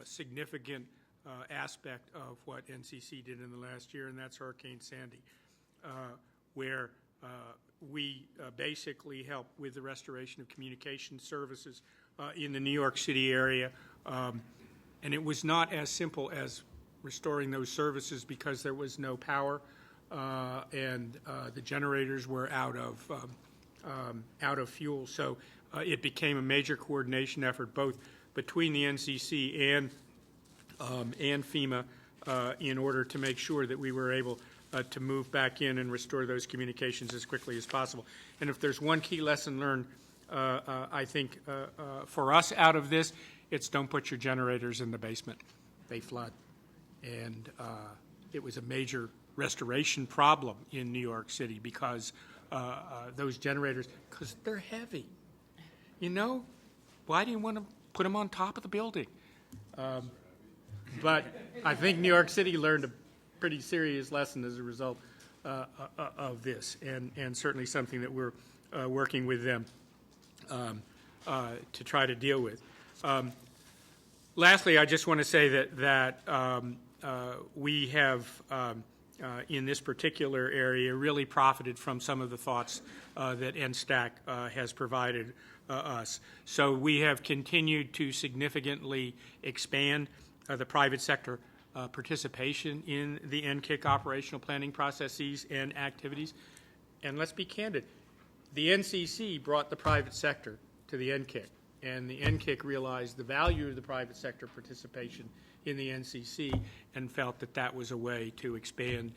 significant aspect of what NCC did in the last year, and that's Hurricane Sandy, where we basically helped with the restoration of communication services in the New York City area. And it was not as simple as restoring those services because there was no power and the generators were out of fuel. So it became a major coordination effort both between the NCC and FEMA in order to make sure that we were able to move back in and restore those communications as quickly as possible. And if there's one key lesson learned, I think, for us out of this, it's don't put your generators in the basement. They flood. And it was a major restoration problem in New York City because those generators, because they're heavy. You know, why do you want to put them on top of the building? But I think New York City learned a pretty serious lesson as a result of this, and certainly something that we're working with them to try to deal with. Lastly, I just want to say that we have, in this particular area, really profited from some of the thoughts that NSTAC has provided us. So we have continued to significantly expand the private sector participation in the NKIC operational planning processes and activities. And let's be candid, the NCC brought the private sector to the NKIC, and the NKIC realized the value of the private sector participation in the NCC and felt that that was a way to expand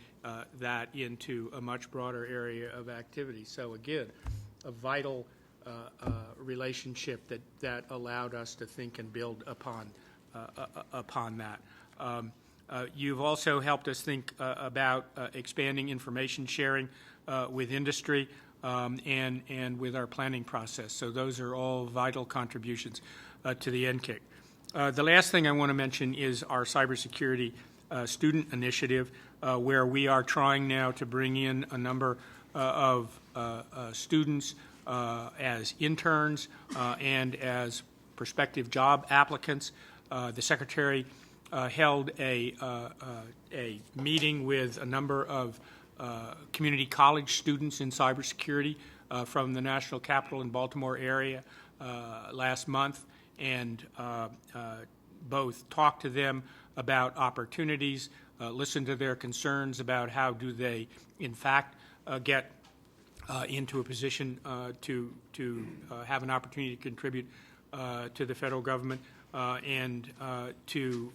that into a much broader area of activity. So again, a vital relationship that allowed us to think and build upon that. You've also helped us think about expanding information sharing with industry and with our planning process. So those are all vital contributions to the NKIC. The last thing I want to mention is our cybersecurity student initiative, where we are trying now to bring in a number of students as interns and as prospective job applicants. The Secretary held a meeting with a number of community college students in cybersecurity from the National Capital and Baltimore area last month, and both talked to them about opportunities, listened to their concerns about how do they, in fact, get into a position to have an opportunity to contribute to the federal government, and to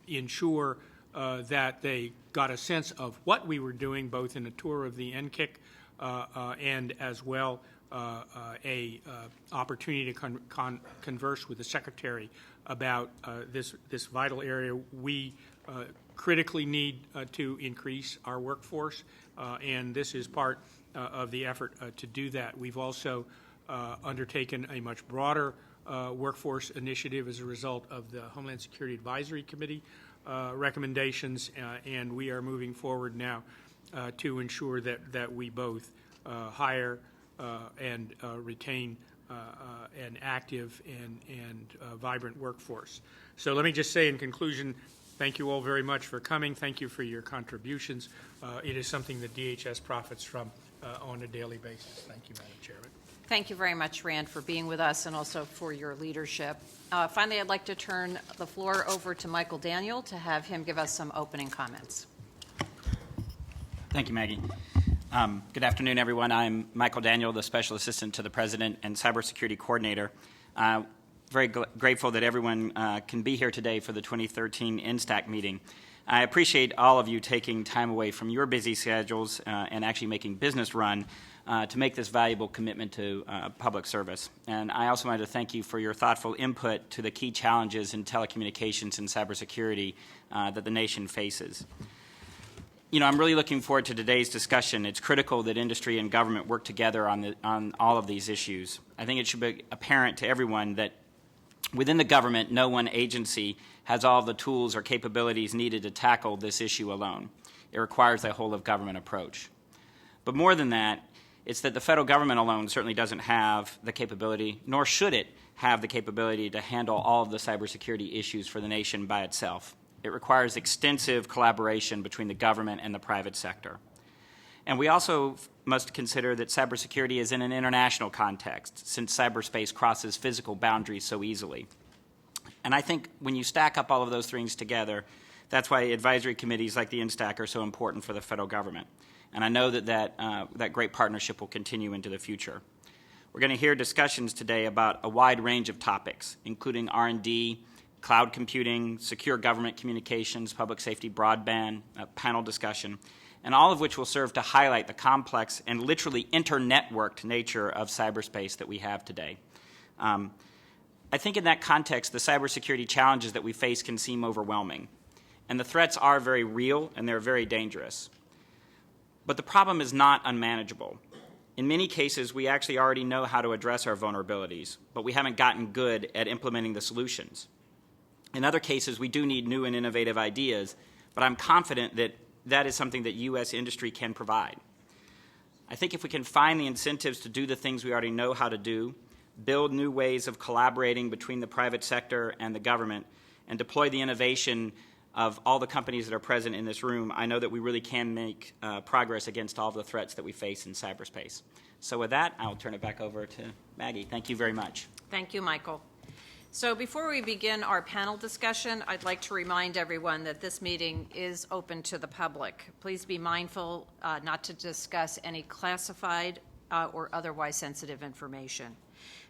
ensure that they got a sense of what we were doing, both in a tour of the NKIC and as well a opportunity to converse with the Secretary about this vital area. We critically need to increase our workforce, and this is part of the effort to do that. We've also undertaken a much broader workforce initiative as a result of the Homeland Security Advisory Committee recommendations, and we are moving forward now to ensure that we both hire and retain an active and vibrant workforce. So let me just say in conclusion, thank you all very much for coming. Thank you for your contributions. It is something that DHS profits from on a daily basis. Thank you, Madam Chairman. Thank you very much, Rand, for being with us and also for your leadership. Finally, I'd like to turn the floor over to Michael Daniel to have him give us some opening comments. Thank you, Maggie. Good afternoon, everyone. I'm Michael Daniel, the Special Assistant to the President and Cybersecurity Coordinator. Very grateful that everyone can be here today for the 2013 NSTAC meeting. I appreciate all of you taking time away from your busy schedules and actually making business run to make this valuable commitment to public service. And I also wanted to thank you for your thoughtful input to the key challenges in telecommunications and cybersecurity that the nation faces. You know, I'm really looking forward to today's discussion. It's critical that industry and government work together on all of these issues. I think it should be apparent to everyone that within the government, no one agency has all the tools or capabilities needed to tackle this issue alone. It requires a whole-of-government approach. But more than that, it's that the federal government alone certainly doesn't have the capability, nor should it have the capability to handle all of the cybersecurity issues for the nation by itself. It requires extensive collaboration between the government and the private sector. And we also must consider that cybersecurity is in an international context, since cyberspace crosses physical boundaries so easily. And I think when you stack up all of those things together, that's why advisory committees like the INSTAC are so important for the federal government. And I know that that great partnership will continue into the future. We're going to hear discussions today about a wide range of topics, including R&D, cloud computing, secure government communications, public safety broadband, panel discussion, and all of which will serve to highlight the complex and literally internetworked nature of cyberspace that we have today. I think in that context, the cybersecurity challenges that we face can seem overwhelming. And the threats are very real and they're very dangerous. But the problem is not unmanageable. In many cases, we actually already know how to address our vulnerabilities, but we haven't gotten good at implementing the solutions. In other cases, we do need new and innovative ideas, but I'm confident that that is something that U.S. industry can provide. I think if we can find the incentives to do the things we already know how to do, build new ways of collaborating between the private sector and the government, and deploy the innovation of all the companies that are present in this room, I know that we really can make progress against all of the threats that we face in cyberspace. So with that, I'll turn it back over to Maggie. Thank you very much. Thank you, Michael. So before we begin our panel discussion, I'd like to remind everyone that this meeting is open to the public. Please be mindful not to discuss any classified or otherwise sensitive information.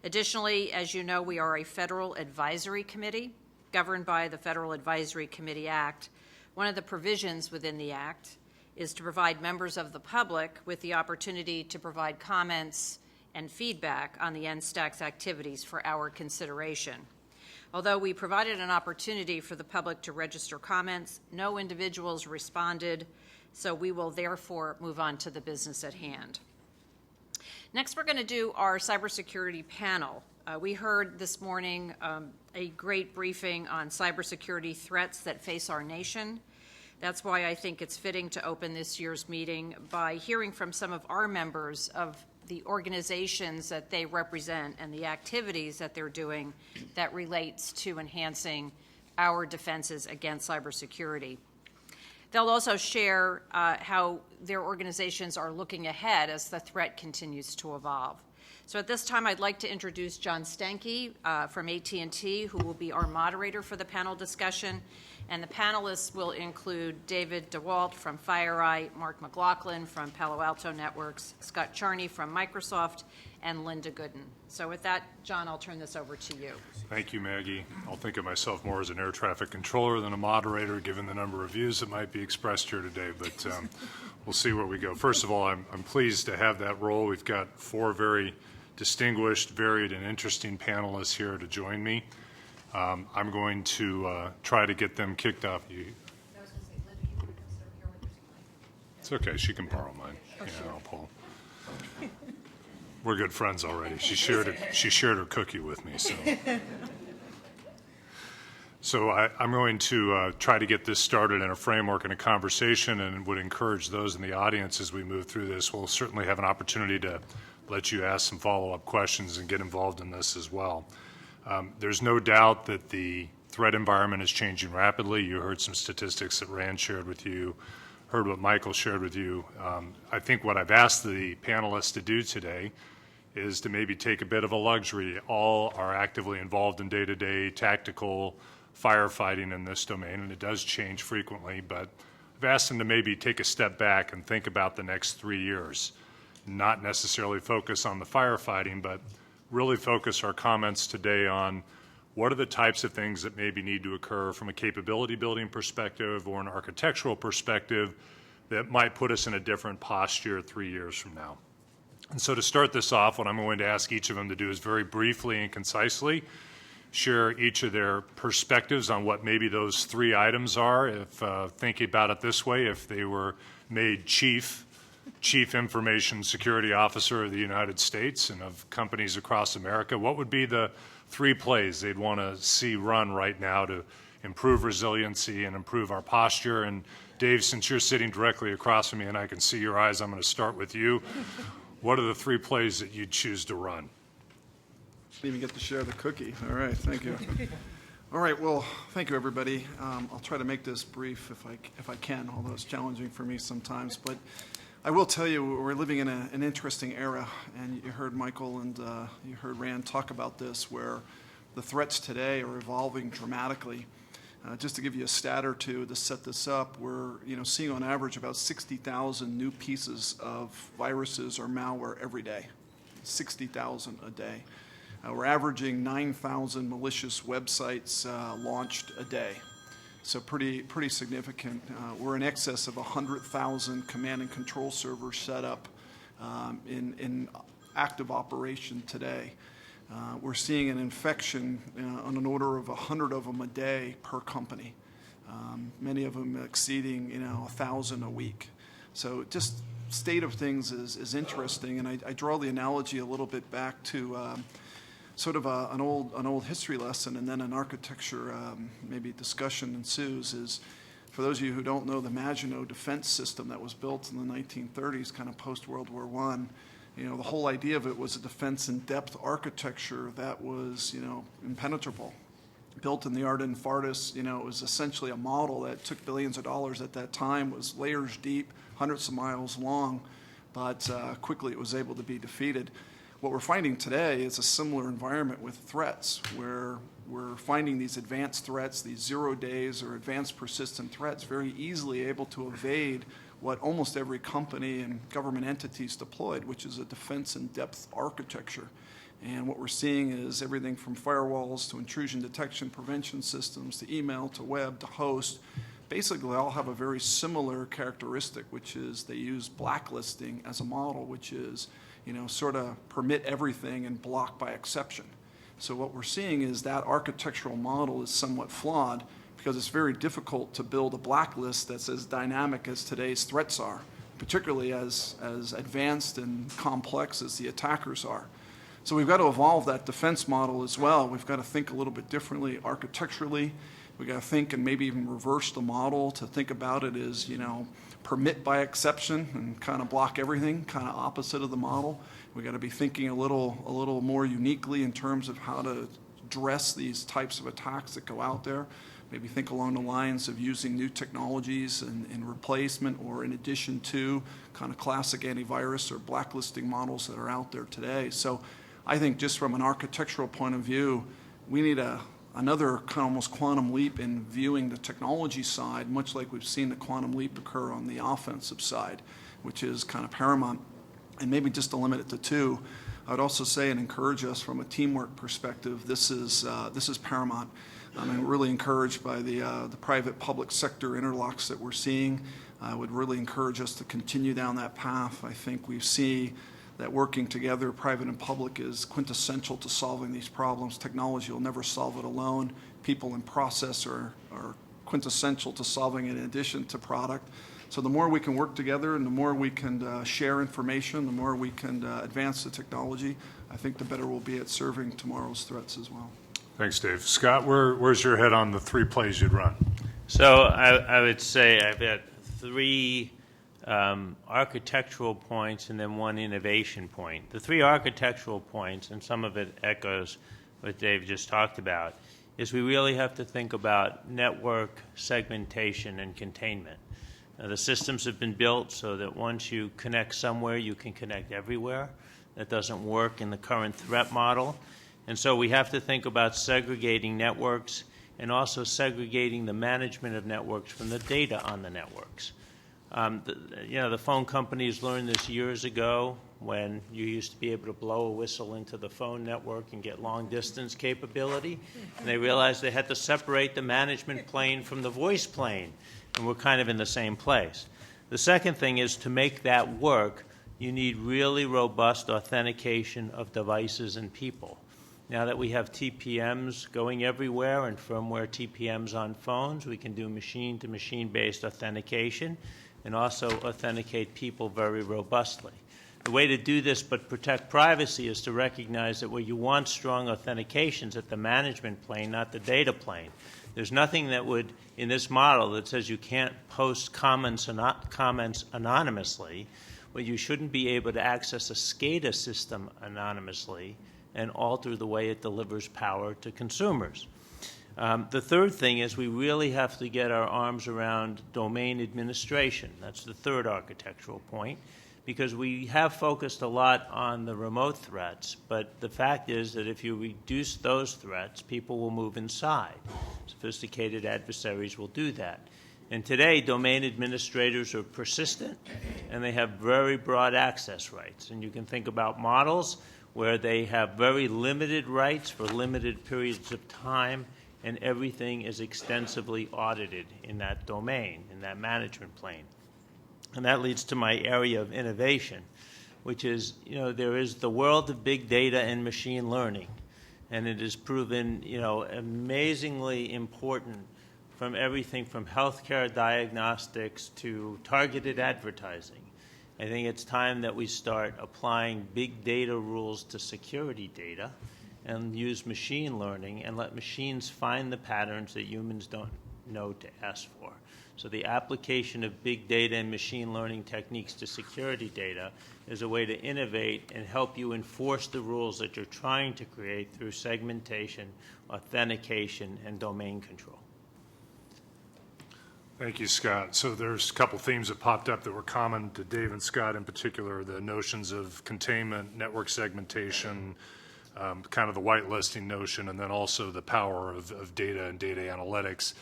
Additionally, as you know, we are a federal advisory committee governed by the Federal Advisory Committee Act. One of the provisions within the Act is to provide members of the public with the opportunity to provide comments and feedback on the NSTAC's activities for our consideration. Although we provided an opportunity for the public to register comments, no individuals responded, so we will therefore move on to the business at hand. Next, we're going to do our cybersecurity panel. We heard this morning a great briefing on cybersecurity threats that face our nation. That's why I think it's fitting to open this year's meeting by hearing from some of our members of the organizations that they represent and the activities that they're doing that relates to enhancing our defenses against cybersecurity. They'll also share how their organizations are looking ahead as the threat continues to evolve. So at this time, I'd like to introduce John Stanke from AT&T, who will be our moderator for the panel discussion. And the panelists will include David DeWalt from FireEye, Mark McLaughlin from Palo Alto Networks, Scott Charney from Microsoft, and Linda Gooden. So with that, John, I'll turn this over to you. Thank you, Maggie. I'll think of myself more as an air traffic controller than a moderator, given the number of views that might be expressed here today, but we'll see where we go. First of all, I'm pleased to have that role. We've got 4 very distinguished, varied, and interesting panelists here to join me. I'm going to try to get them kicked off. It's okay. She can borrow mine. Yeah, I'll pull. We're good friends already. She shared her cookie with me. So I'm going to try to get this started in a framework and a conversation, and would encourage those in the audience as we move through this. We'll certainly have an opportunity to let you ask some follow-up questions and get involved in this as well. There's no doubt that the threat environment is changing rapidly. You heard some statistics that Rand shared with you, heard what Michael shared with you. I think what I've asked the panelists to do today is to maybe take a bit of a luxury. All are actively involved in day-to-day tactical firefighting in this domain, and it does change frequently, but I've asked them to maybe take a step back and think about the next 3 years, not necessarily focus on the firefighting, but really focus our comments today on what are the types of things that maybe need to occur from a capability building perspective or an architectural perspective that might put us in a different posture 3 years from now. And so to start this off, what I'm going to ask each of them to do is very briefly and concisely share each of their perspectives on what maybe those 3 items are. If thinking about it this way, if they were made Chief Information Security Officer of the United States and of companies across America, what would be the 3 plays they'd want to see run right now to improve resiliency and improve our posture? And Dave, since you're sitting directly across from me and I can see your eyes, I'm going to start with you. What are the 3 plays that you'd choose to run? Didn't even get to share the cookie. All right, thank you. All right, well, thank you, everybody. I'll try to make this brief if I can, although it's challenging for me sometimes. But I will tell you, we're living in an interesting era, and you heard Michael and you heard Rand talk about this, where the threats today are evolving dramatically. Just to give you a stat or two to set this up, we're seeing on average about 60,000 new pieces of viruses or malware every day. 60,000 a day. We're averaging 9,000 malicious websites launched a day. So pretty significant. We're in excess of 100,000 command and control servers set up in active operation today. We're seeing an infection on an order of 100 of them a day per company, many of them exceeding 1,000 a week. So just state of things is interesting, and I draw the analogy a little bit back to sort of an old history lesson, and then an architecture maybe discussion ensues. Is for those of you who don't know, the Maginot Defense System that was built in the 1930s, kind of post World War I. The whole idea of it was a defense in depth architecture that was, impenetrable. Built in the Ardennes Fardas, it was essentially a model that took billions of dollars at that time, was layers deep, hundreds of miles long, but quickly it was able to be defeated. What we're finding today is a similar environment with threats, where we're finding these advanced threats, these 0 days or advanced persistent threats, very easily able to evade what almost every company and government entities deployed, which is a defense in depth architecture. And what we're seeing is everything from firewalls to intrusion detection prevention systems to email to web to host. Basically, all have a very similar characteristic, which is they use blacklisting as a model, which is, sort of permit everything and block by exception. So what we're seeing is that architectural model is somewhat flawed, because it's very difficult to build a blacklist that's as dynamic as today's threats are, particularly as advanced and complex as the attackers are. So we've got to evolve that defense model as well. We've got to think a little bit differently architecturally. We've got to think and maybe even reverse the model to think about it as, permit by exception and kind of block everything, kind of opposite of the model. We've got to be thinking a little more uniquely in terms of how to address these types of attacks that go out there. Maybe think along the lines of using new technologies in replacement or in addition to kind of classic antivirus or blacklisting models that are out there today. So I think just from an architectural point of view, we need another kind of almost quantum leap in viewing the technology side, much like we've seen the quantum leap occur on the offensive side, which is kind of paramount. And maybe just to limit it to two, I would also say and encourage us from a teamwork perspective, this is paramount. I'm really encouraged by the private-public sector interlocks that we're seeing. I would really encourage us to continue down that path. I think we see that working together, private and public, is quintessential to solving these problems. Technology will never solve it alone. People and process are quintessential to solving it in addition to product. So the more we can work together and the more we can share information, the more we can advance the technology, I think the better we'll be at serving tomorrow's threats as well. Thanks, Dave. Scott, where's your head on the 3 plays you'd run? So I would say I've got 3 architectural points and then 1 innovation point. The 3 architectural points, and some of it echoes what Dave just talked about, is we really have to think about network segmentation and containment. The systems have been built so that once you connect somewhere, you can connect everywhere. That doesn't work in the current threat model. And so we have to think about segregating networks and also segregating the management of networks from the data on the networks. The phone companies learned this years ago when you used to be able to blow a whistle into the phone network and get long-distance capability. And they realized they had to separate the management plane from the voice plane, and we're kind of in the same place. The second thing is to make that work, you need really robust authentication of devices and people. Now that we have TPMs going everywhere and firmware TPMs on phones, we can do machine-to-machine-based authentication and also authenticate people very robustly. The way to do this but protect privacy is to recognize that where you want strong authentications at the management plane, not the data plane. There's nothing that would, in this model, that says you can't post comments anonymously, but you shouldn't be able to access a SCADA system anonymously, and alter the way it delivers power to consumers. The third thing is we really have to get our arms around domain administration. That's the third architectural point, because we have focused a lot on the remote threats, but the fact is that if you reduce those threats, people will move inside. Sophisticated adversaries will do that. And today, domain administrators are persistent, and they have very broad access rights. And you can think about models where they have very limited rights for limited periods of time, and everything is extensively audited in that domain, in that management plane. And that leads to my area of innovation, which is, there is the world of big data and machine learning, and it is proven, amazingly important from everything from healthcare diagnostics to targeted advertising. I think it's time that we start applying big data rules to security data and use machine learning and let machines find the patterns that humans don't know to ask for. So the application of big data and machine learning techniques to security data is a way to innovate and help you enforce the rules that you're trying to create through segmentation, authentication, and domain control. Thank you, Scott. So there's a couple themes that popped up that were common to Dave and Scott in particular, the notions of containment, network segmentation, kind of the whitelisting notion, and then also the power of data and data analytics.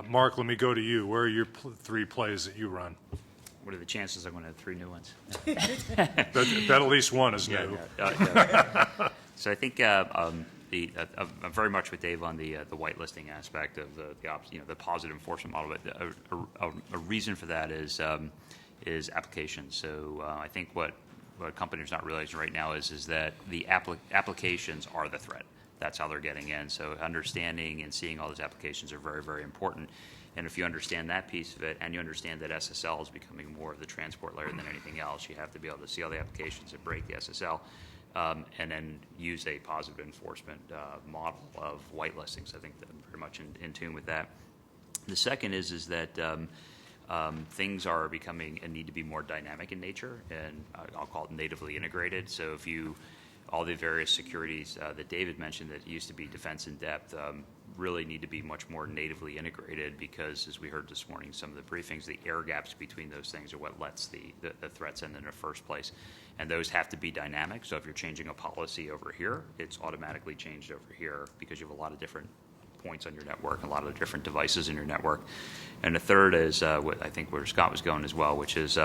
Mark, let me go to you. Where are your three plays that you run? What are the chances I'm going to have three new ones? Bet at least one is new. So I think I'm very much with Dave on the whitelisting aspect of the positive enforcement model. But a reason for that is applications. So I think what companies are not realizing right now is that the applications are the threat. That's how they're getting in. So understanding and seeing all those applications are very, very important. And if you understand that piece of it, and you understand that SSL is becoming more of the transport layer than anything else, you have to be able to see all the applications that break the SSL, and then use a positive enforcement model of whitelisting. So I think that I'm very much in tune with that. The second is that things are becoming and need to be more dynamic in nature, and I'll call it natively integrated. So if all the various securities that David mentioned that used to be defense in depth really need to be much more natively integrated, because, as we heard this morning, some of the briefings, the air gaps between those things are what lets the threats in the first place. And those have to be dynamic. So if you're changing a policy over here, it's automatically changed over here, because you have a lot of different points on your network, a lot of different devices in your network. And the third is what I think where Scott was going as well, which is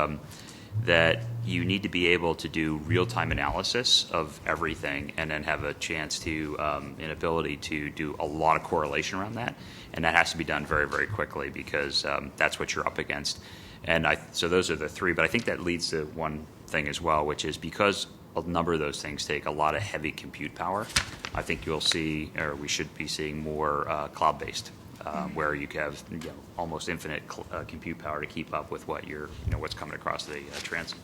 that you need to be able to do real-time analysis of everything, and then have a chance to, an ability to do a lot of correlation around that. And that has to be done very, very quickly, because that's what you're up against. And so those are the three, but I think that leads to one thing as well, which is because a number of those things take a lot of heavy compute power, I think you'll see, or we should be seeing more cloud-based, where you have almost infinite compute power to keep up with what what's coming across the transit.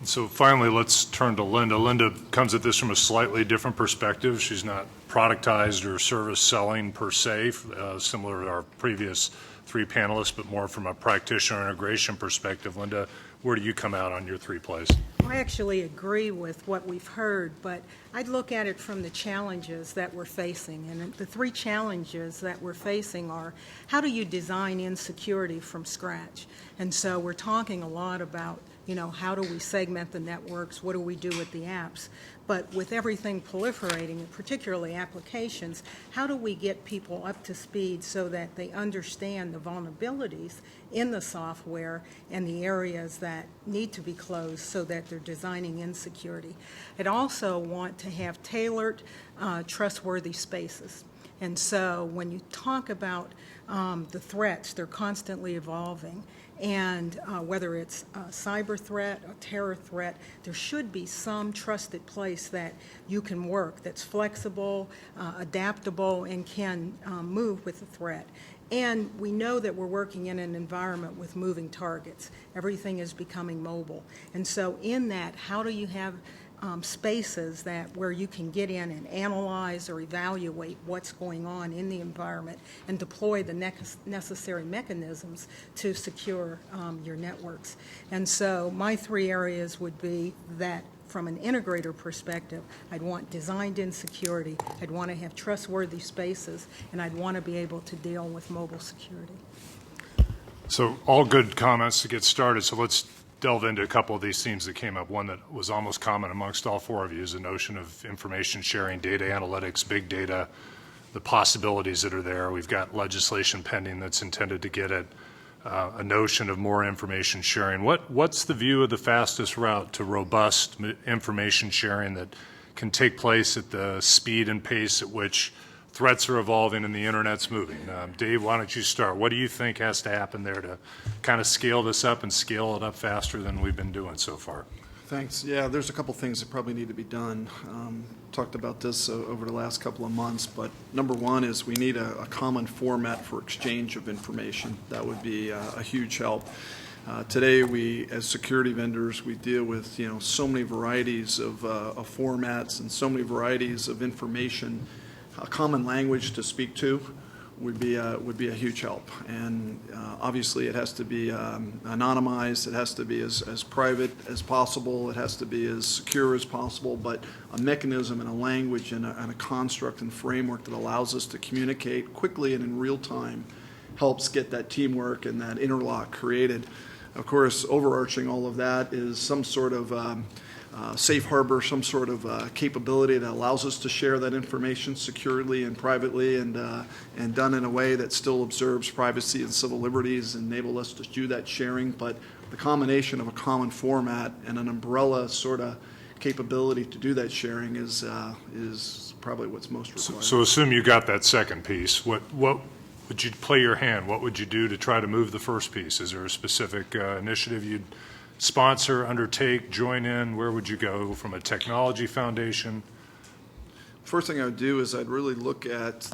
So finally, let's turn to Linda. Linda comes at this from a slightly different perspective. She's not productized or service selling per se, similar to our previous three panelists, but more from a practitioner integration perspective. Linda, where do you come out on your three plays? I actually agree with what we've heard, but I'd look at it from the challenges that we're facing. And the three challenges that we're facing are, how do you design in security from scratch? And so we're talking a lot about, how do we segment the networks? What do we do with the apps? But with everything proliferating, and particularly applications, how do we get people up to speed so that they understand the vulnerabilities in the software and the areas that need to be closed so that they're designing in security? I'd also want to have tailored, trustworthy spaces. And so when you talk about the threats, they're constantly evolving. And whether it's a cyber threat, a terror threat, there should be some trusted place that you can work, that's flexible, adaptable, and can move with the threat. And we know that we're working in an environment with moving targets. Everything is becoming mobile. And so in that, how do you have spaces where you can get in and analyze or evaluate what's going on in the environment and deploy the necessary mechanisms to secure your networks? And so my three areas would be that from an integrator perspective, I'd want designed-in security, I'd want to have trustworthy spaces, and I'd want to be able to deal with mobile security. So all good comments to get started. So let's delve into a couple of these themes that came up. One that was almost common amongst all four of you is the notion of information sharing, data analytics, big data, the possibilities that are there. We've got legislation pending that's intended to get at a notion of more information sharing. What's the view of the fastest route to robust information sharing that can take place at the speed and pace at which threats are evolving and the Internet's moving? Dave, why don't you start? What do you think has to happen there to kind of scale this up and scale it up faster than we've been doing so far? Thanks. Yeah, there's a couple things that probably need to be done. Talked about this over the last couple of months, but number one is we need a common format for exchange of information. That would be a huge help. Today, we, as security vendors, we deal with so many varieties of formats and so many varieties of information. A common language to speak to would be a huge help. And obviously, it has to be anonymized. It has to be as private as possible. It has to be as secure as possible. But a mechanism and a language and a construct and framework that allows us to communicate quickly and in real time helps get that teamwork and that interlock created. Of course, overarching all of that is some sort of safe harbor, some sort of capability that allows us to share that information securely and privately and done in a way that still observes privacy and civil liberties and enable us to do that sharing. But the combination of a common format and an umbrella sort of capability to do that sharing is probably what's most required. So assume you got that second piece. What would you play your hand? What would you do to try to move the first piece? Is there a specific initiative you'd sponsor, undertake, join in? Where would you go from a technology foundation? First thing I would do is I'd really look at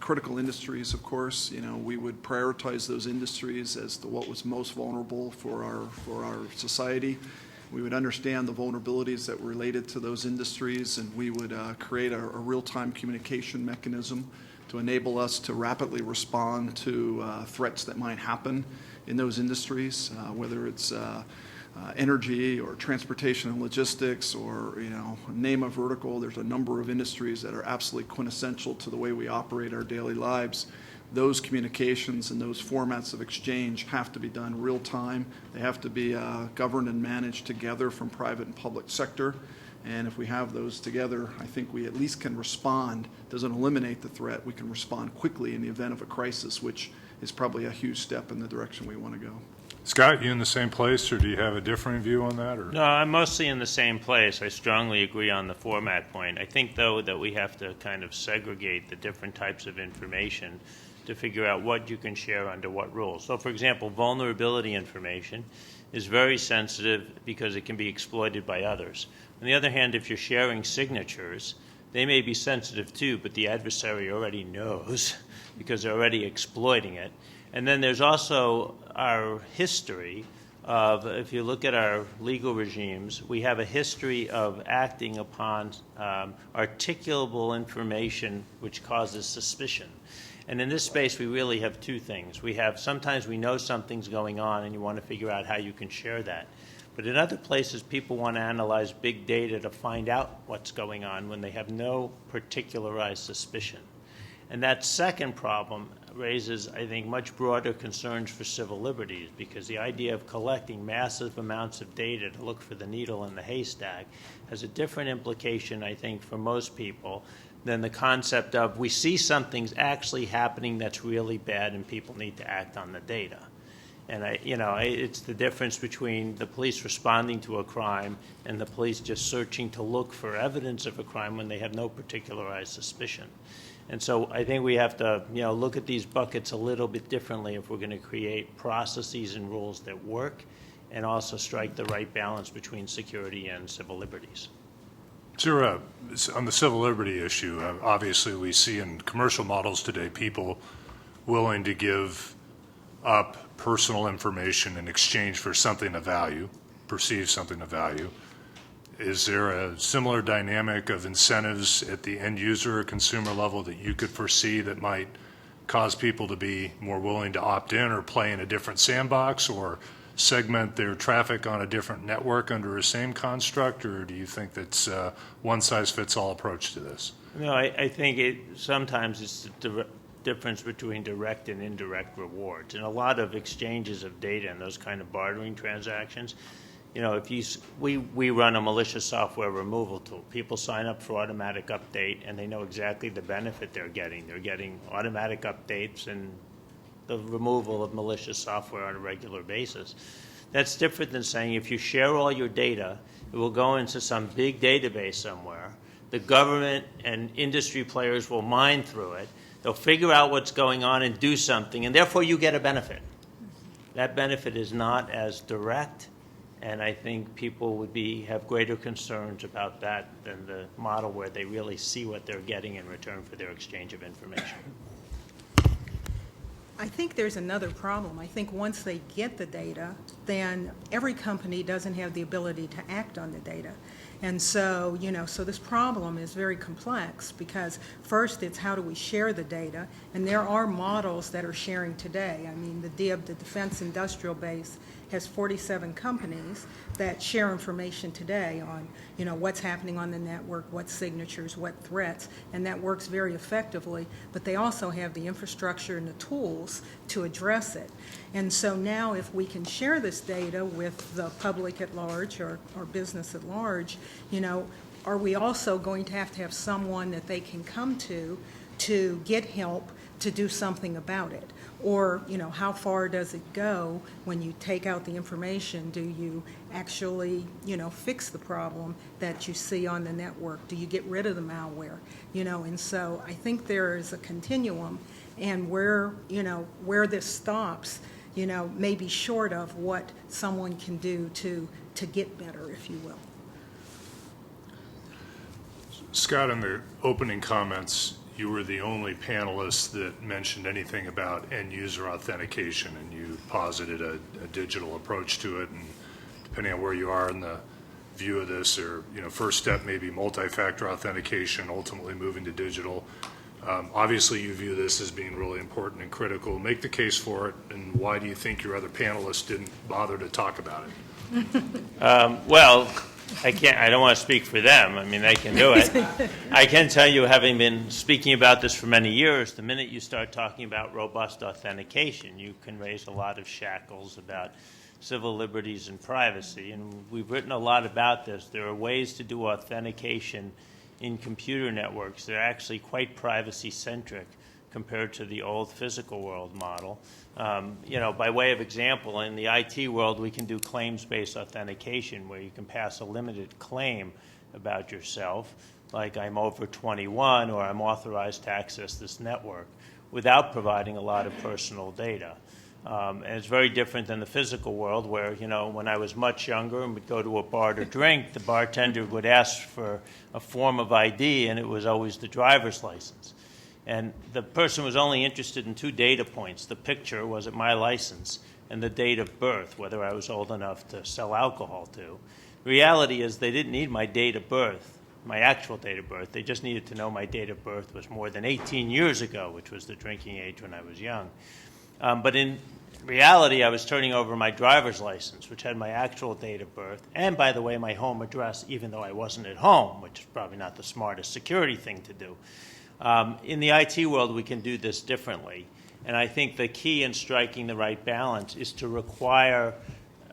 critical industries, of course. We would prioritize those industries as to what was most vulnerable for our society. We would understand the vulnerabilities that were related to those industries, and we would create a real-time communication mechanism to enable us to rapidly respond to threats that might happen in those industries, whether it's energy or transportation and logistics or, name a vertical. There's a number of industries that are absolutely quintessential to the way we operate our daily lives. Those communications and those formats of exchange have to be done real time. They have to be governed and managed together from private and public sector. And if we have those together, I think we at least can respond. Doesn't eliminate the threat. We can respond quickly in the event of a crisis, which is probably a huge step in the direction we want to go. Scott, you in the same place, or do you have a different view on that? Or? No, I'm mostly in the same place. I strongly agree on the format point. I think, though, that we have to kind of segregate the different types of information to figure out what you can share under what rules. So, for example, vulnerability information is very sensitive because it can be exploited by others. On the other hand, if you're sharing signatures, they may be sensitive too, but the adversary already knows because they're already exploiting it. And then there's also our history of, if you look at our legal regimes, we have a history of acting upon articulable information which causes suspicion. And in this space, we really have two things. Sometimes we know something's going on and you want to figure out how you can share that. But in other places, people want to analyze big data to find out what's going on when they have no particularized suspicion. And that second problem raises, I think, much broader concerns for civil liberties, because the idea of collecting massive amounts of data to look for the needle in the haystack has a different implication, I think, for most people than the concept of we see something's actually happening that's really bad and people need to act on the data. And it's the difference between the police responding to a crime and the police just searching to look for evidence of a crime when they have no particularized suspicion. And so I think we have to, look at these buckets a little bit differently if we're going to create processes and rules that work and also strike the right balance between security and civil liberties. Sure. On the civil liberty issue, obviously we see in commercial models today people willing to give up personal information in exchange for something of value, perceive something of value. Is there a similar dynamic of incentives at the end user or consumer level that you could foresee that might cause people to be more willing to opt in or play in a different sandbox, or segment their traffic on a different network under a same construct, or do you think that's one-size-fits-all approach to this? No, I think sometimes it's the difference between direct and indirect rewards. And a lot of exchanges of data and those kind of bartering transactions, if we run a malicious software removal tool. People sign up for automatic update, and they know exactly the benefit they're getting. They're getting automatic updates and the removal of malicious software on a regular basis. That's different than saying if you share all your data, it will go into some big database somewhere. The government and industry players will mine through it. They'll figure out what's going on and do something, and therefore you get a benefit. That benefit is not as direct, and I think people would have greater concerns about that than the model where they really see what they're getting in return for their exchange of information. I think there's another problem. I think once they get the data, then every company doesn't have the ability to act on the data. And so, so this problem is very complex because first it's how do we share the data, and there are models that are sharing today. I mean, the DIB, the Defense Industrial Base, has 47 companies that share information today on, what's happening on the network, what signatures, what threats, and that works very effectively. But they also have the infrastructure and the tools to address it. And so now if we can share this data with the public at large or business at large, are we also going to have someone that they can come to get help to do something about it? Or, how far does it go when you take out the information? Do you actually, fix the problem that you see on the network? Do you get rid of the malware? And so I think there is a continuum, and where this stops, may be short of what someone can do to get better, if you will. Scott, in the opening comments, you were the only panelist that mentioned anything about end-user authentication, and you posited a digital approach to it. And depending on where you are in the view of this, or first step may be multi-factor authentication, ultimately moving to digital. Obviously, you view this as being really important and critical. Make the case for it, and why do you think your other panelists didn't bother to talk about it? Well, I don't want to speak for them. I mean, they can do it. I can tell you, having been speaking about this for many years, the minute you start talking about robust authentication, you can raise a lot of shackles about civil liberties and privacy. And we've written a lot about this. There are ways to do authentication in computer networks. They're actually quite privacy-centric compared to the old physical world model. By way of example, in the IT world, we can do claims-based authentication where you can pass a limited claim about yourself, like I'm over 21 or I'm authorized to access this network, without providing a lot of personal data. And it's very different than the physical world where, when I was much younger and would go to a bar to drink, the bartender would ask for a form of ID, and it was always the driver's license. And the person was only interested in two data points. The picture, was it my license, and the date of birth, whether I was old enough to sell alcohol to. The reality is they didn't need my date of birth, my actual date of birth. They just needed to know my date of birth was more than 18 years ago, which was the drinking age when I was young. But in reality, I was turning over my driver's license, which had my actual date of birth, and, by the way, my home address, even though I wasn't at home, which is probably not the smartest security thing to do. In the IT world, we can do this differently. And I think the key in striking the right balance is to require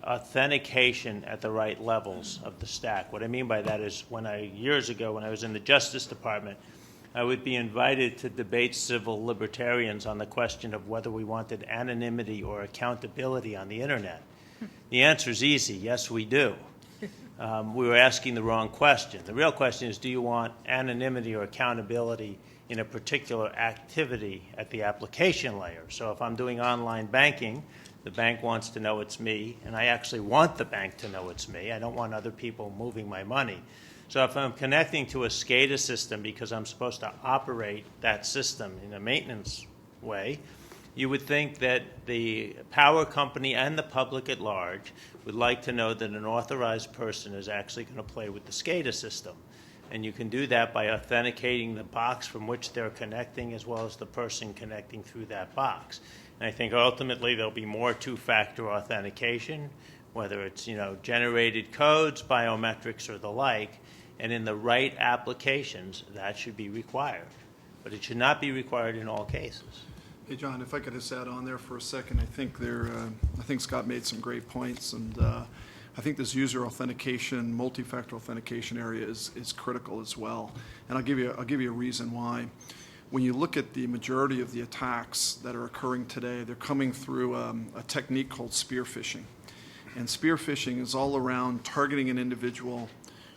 authentication at the right levels of the stack. What I mean by that is years ago, when I was in the Justice Department, I would be invited to debate civil libertarians on the question of whether we wanted anonymity or accountability on the Internet. The answer is easy. Yes, we do. We were asking the wrong question. The real question is, do you want anonymity or accountability in a particular activity at the application layer? So if I'm doing online banking, the bank wants to know it's me, and I actually want the bank to know it's me. I don't want other people moving my money. So if I'm connecting to a SCADA system because I'm supposed to operate that system in a maintenance way, you would think that the power company and the public at large would like to know that an authorized person is actually going to play with the SCADA system. And you can do that by authenticating the box from which they're connecting as well as the person connecting through that box. And I think ultimately there'll be more two-factor authentication, whether it's, generated codes, biometrics, or the like, and in the right applications, that should be required. But it should not be required in all cases. Hey, John, if I could just add on there for a second, I think Scott made some great points, and I think this user authentication, multi-factor authentication area is critical as well. And I'll give you a reason why. When you look at the majority of the attacks that are occurring today, they're coming through a technique called spear phishing. And spear phishing is all around targeting an individual,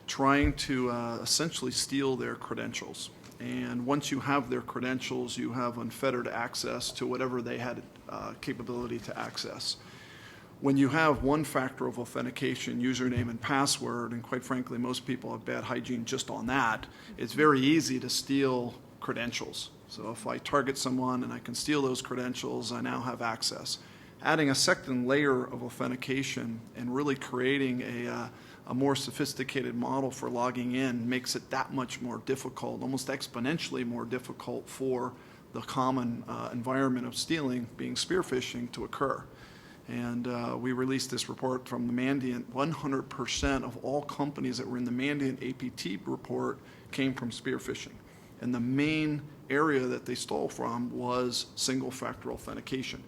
trying to essentially steal their credentials. And once you have their credentials, you have unfettered access to whatever they had capability to access. When you have one factor of authentication, username and password, and quite frankly, most people have bad hygiene just on that, it's very easy to steal credentials. So if I target someone and I can steal those credentials, I now have access. Adding a second layer of authentication and really creating a more sophisticated model for logging in makes it that much more difficult, almost exponentially more difficult for the common environment of stealing, being spear phishing, to occur. And we released this report from the Mandiant. 100% of all companies that were in the Mandiant APT report came from spear phishing. And the main area that they stole from was single-factor authentication.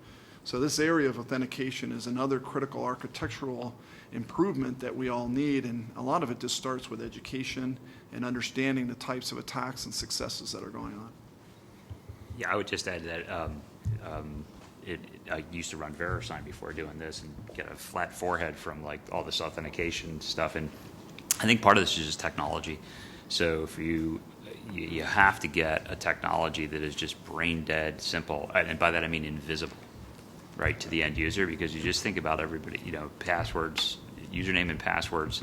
So this area of authentication is another critical architectural improvement that we all need, and a lot of it just starts with education and understanding the types of attacks and successes that are going on. Yeah, I would just add that I used to run VeriSign before doing this and get a flat forehead from like all this authentication stuff, and I think part of this is just technology. So if you have to get a technology that is just brain dead simple, and by that I mean invisible, right, to the end user, because you just think about everybody, passwords, username and passwords,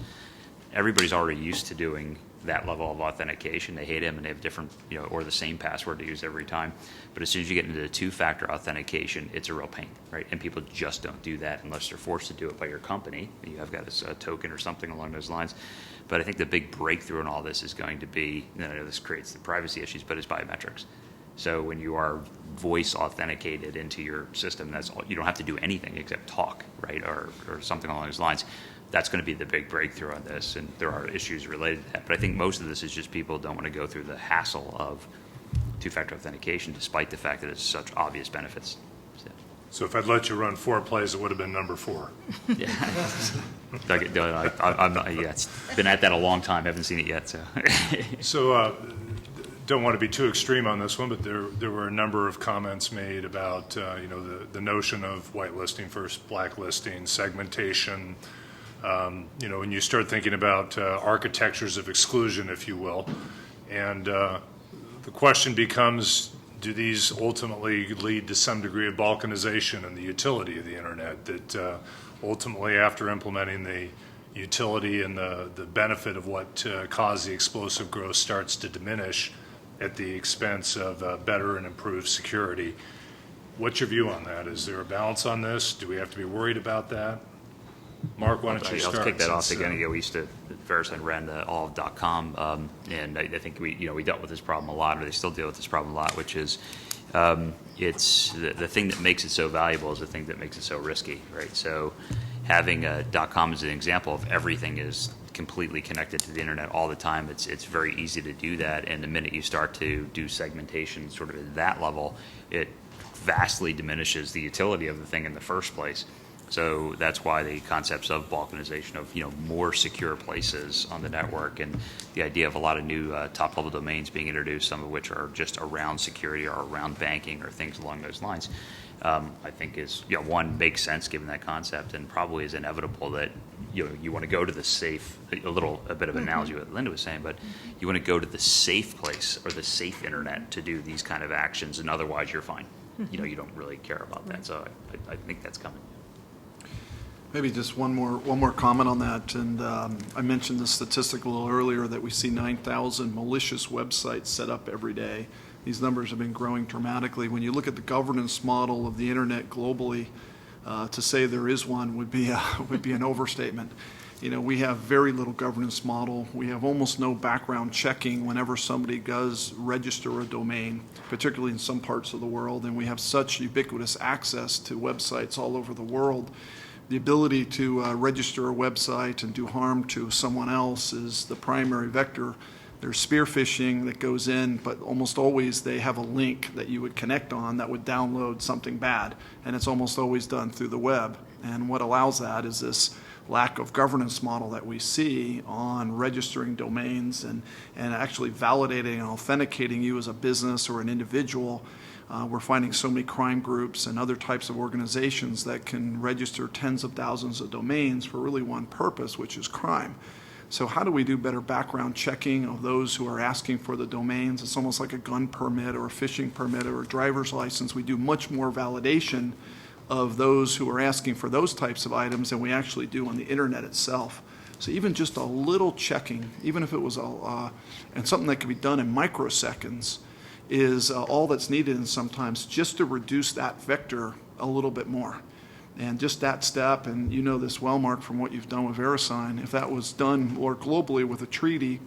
everybody's already used to doing that level of authentication. They hate them and they have different, or the same password to use every time. But as soon as you get into the two-factor authentication, it's a real pain, right? And people just don't do that unless they're forced to do it by your company. You have got a token or something along those lines. But I think the big breakthrough in all this is going to be, this creates the privacy issues, but it's biometrics. So when you are voice authenticated into your system, that's all, you don't have to do anything except talk, right, or something along those lines. That's going to be the big breakthrough on this, and there are issues related to that. But I think most of this is just people don't want to go through the hassle of two-factor authentication, despite the fact that it's such obvious benefits. So if I'd let you run 4 plays, it would have been number 4. Yeah, I'm not. Yeah, it's been at that a long time. Haven't seen it yet. So, don't want to be too extreme on this one, but there were a number of comments made about the notion of whitelisting versus blacklisting, segmentation. When you start thinking about architectures of exclusion, if you will, and the question becomes, do these ultimately lead to some degree of balkanization in the utility of the internet, that ultimately after implementing the utility and the benefit of what caused the explosive growth starts to diminish at the expense of better and improved security? What's your view on that? Is there a balance on this? Do we have to be worried about that? Mark, why don't you start? I'll kick that off again. We used to, VeriSign ran all of .com, and I think we dealt with this problem a lot, or they still deal with this problem a lot, which is it's the thing that makes it so valuable is the thing that makes it so risky, right? So having .com as an example of everything is completely connected to the internet all the time. It's very easy to do that, and the minute you start to do segmentation sort of at that level, it vastly diminishes the utility of the thing in the first place. So that's why the concepts of balkanization, of more secure places on the network, and the idea of a lot of new top-level domains being introduced, some of which are just around security or around banking or things along those lines, I think is one, makes sense given that concept, and probably is inevitable that you want to go to the safe. A bit of analogy what Linda was saying, but you want to go to the safe place or the safe internet to do these kind of actions, and otherwise you're fine. You don't really care about that. So I think that's coming. Maybe just one more comment on that, and I mentioned the statistic a little earlier that we see 9,000 malicious websites set up every day. These numbers have been growing dramatically. When you look at the governance model of the internet globally, to say there is one would be an overstatement. we have very little governance model. We have almost no background checking whenever somebody does register a domain, particularly in some parts of the world. And we have such ubiquitous access to websites all over the world. The ability to register a website and do harm to someone else is the primary vector. There's spear phishing that goes in, but almost always they have a link that you would connect on that would download something bad. And it's almost always done through the web. And what allows that is this lack of governance model that we see on registering domains and actually validating and authenticating you as a business or an individual. We're finding so many crime groups and other types of organizations that can register tens of thousands of domains for really one purpose, which is crime. So how do we do better background checking of those who are asking for the domains? It's almost like a gun permit or a fishing permit or a driver's license. We do much more validation of those who are asking for those types of items than we actually do on the internet itself. So even just a little checking, even if it was and something that could be done in microseconds, is all that's needed, and sometimes just to reduce that vector a little bit more. And just that step, and you know this well, Mark, from what you've done with VeriSign, if that was done more globally with a treaty,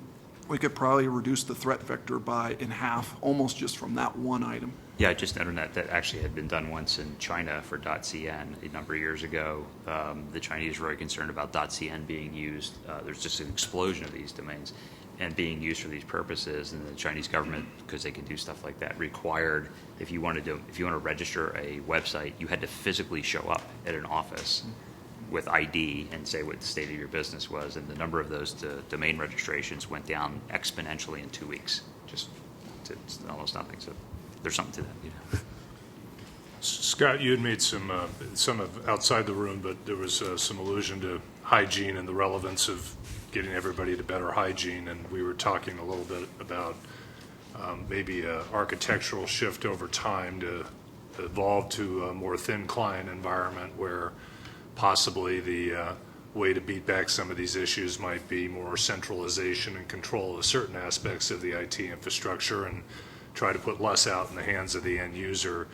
we could probably reduce the threat vector in half, almost just from that one item. Yeah, just internet that actually had been done once in China for .cn a number of years ago. The Chinese were very concerned about .cn being used. There's just an explosion of these domains and being used for these purposes. And the Chinese government, because they can do stuff like that, required if you want to register a website, you had to physically show up at an office with ID and say what the state of your business was. And the number of those domain registrations went down exponentially in 2 weeks, just to almost nothing. So there's something to that, Scott, you had made some of outside the room, but there was some allusion to hygiene and the relevance of getting everybody to better hygiene, and we were talking a little bit about maybe an architectural shift over time to evolve to a more thin client environment where possibly the way to beat back some of these issues might be more centralization and control of certain aspects of the IT infrastructure and try to put less out in the hands of the end user.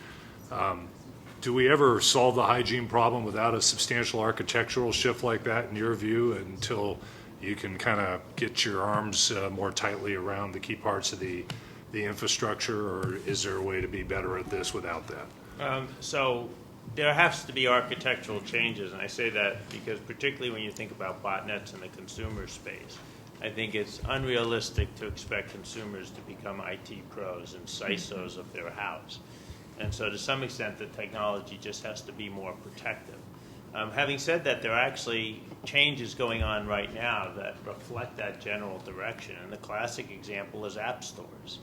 Do we ever solve the hygiene problem without a substantial architectural shift like that, in your view, until you can kind of get your arms more tightly around the key parts of the infrastructure, or is there a way to be better at this without that? So there has to be architectural changes, and I say that because particularly when you think about botnets in the consumer space, I think it's unrealistic to expect consumers to become IT pros and CISOs of their house. And so to some extent, the technology just has to be more protective. Having said that, there are actually changes going on right now that reflect that general direction. And the classic example is app stores.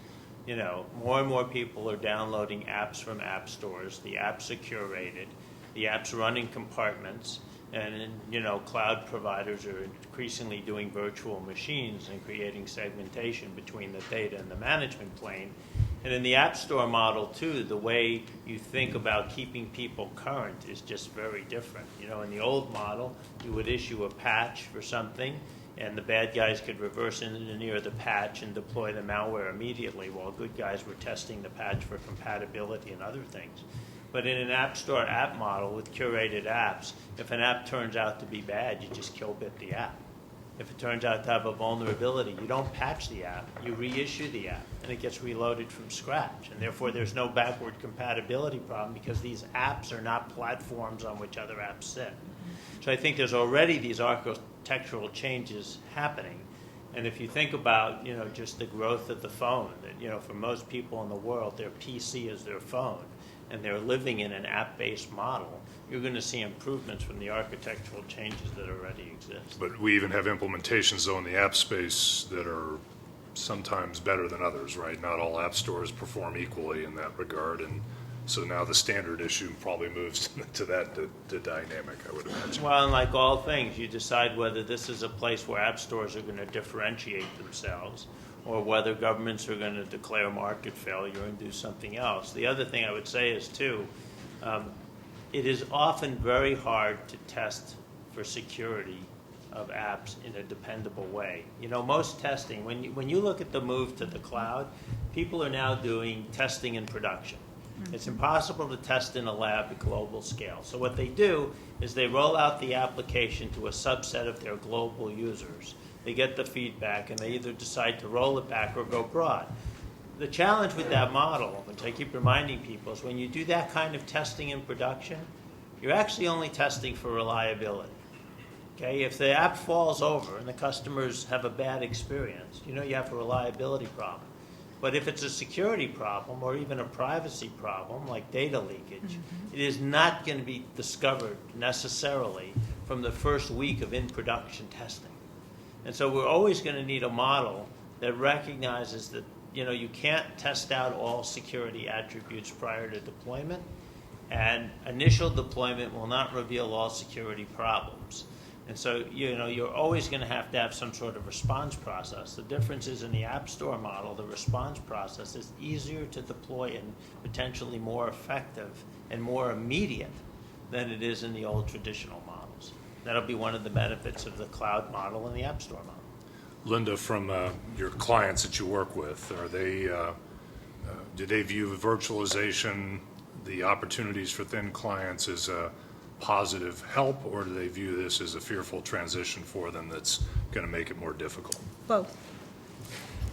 More and more people are downloading apps from app stores. The apps are curated. The apps run in compartments. And, cloud providers are increasingly doing virtual machines and creating segmentation between the data and the management plane. And in the App Store model, too, the way you think about keeping people current is just very different. In the old model, you would issue a patch for something, and the bad guys could reverse engineer the patch and deploy the malware immediately, while good guys were testing the patch for compatibility and other things. But in an App Store app model with curated apps, if an app turns out to be bad, you just kill bit the app. If it turns out to have a vulnerability, you don't patch the app, you reissue the app, and it gets reloaded from scratch. And therefore, there's no backward compatibility problem because these apps are not platforms on which other apps sit. So I think there's already these architectural changes happening. And if you think about, just the growth of the phone, that, for most people in the world, their PC is their phone, and they're living in an app-based model, you're going to see improvements from the architectural changes that already exist. But we even have implementations, though, in the app space that are sometimes better than others, right? Not all app stores perform equally in that regard, and so now the standard issue probably moves to that the dynamic, I would imagine. Well, and like all things, you decide whether this is a place where app stores are going to differentiate themselves or whether governments are going to declare market failure and do something else. The other thing I would say is, too, it is often very hard to test for security of apps in a dependable way. Most testing, when you look at the move to the cloud, people are now doing testing in production. It's impossible to test in a lab at global scale. So what they do is they roll out the application to a subset of their global users. They get the feedback, and they either decide to roll it back or go broad. The challenge with that model, which I keep reminding people, is when you do that kind of testing in production, you're actually only testing for reliability. Okay, if the app falls over and the customers have a bad experience, you know you have a reliability problem. But if it's a security problem or even a privacy problem like data leakage, it is not going to be discovered necessarily from the first week of in-production testing. And so we're always going to need a model that recognizes that you can't test out all security attributes prior to deployment, and initial deployment will not reveal all security problems. And so, you're always going to have some sort of response process. The difference is in the App Store model, the response process is easier to deploy and potentially more effective and more immediate than it is in the old traditional models. That'll be one of the benefits of the cloud model and the App Store model. Linda, from your clients that you work with, do they view virtualization, the opportunities for thin clients, as a positive help, or do they view this as a fearful transition for them that's going to make it more difficult? Both.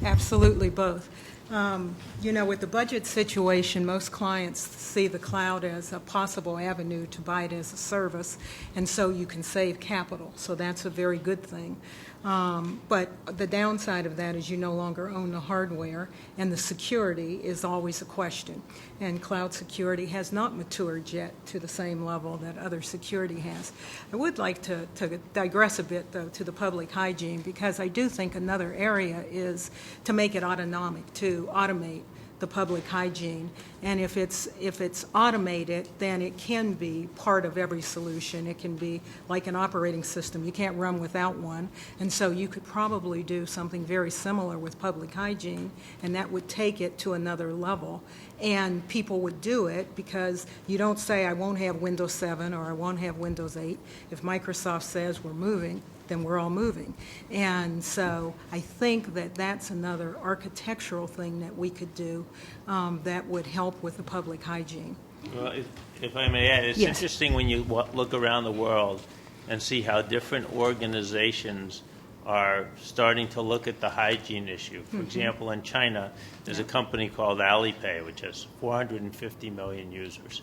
Absolutely both. With the budget situation, most clients see the cloud as a possible avenue to buy it as a service, and so you can save capital. So that's a very good thing. But the downside of that is you no longer own the hardware, and the security is always a question. And cloud security has not matured yet to the same level that other security has. I would like to digress a bit, though, to the public hygiene, because I do think another area is to make it autonomic, to automate the public hygiene. And if it's automated, then it can be part of every solution. It can be like an operating system. You can't run without one. And so you could probably do something very similar with public hygiene, and that would take it to another level. And people would do it because you don't say, I won't have Windows 7 or I won't have Windows 8. If Microsoft says we're moving, then we're all moving. And so I think that that's another architectural thing that we could do that would help with the public hygiene. Well, if I may add, it's Yes. interesting when you look around the world and see how different organizations are starting to look at the hygiene issue. For example, in China, there's a company called Alipay, which has 450 million users.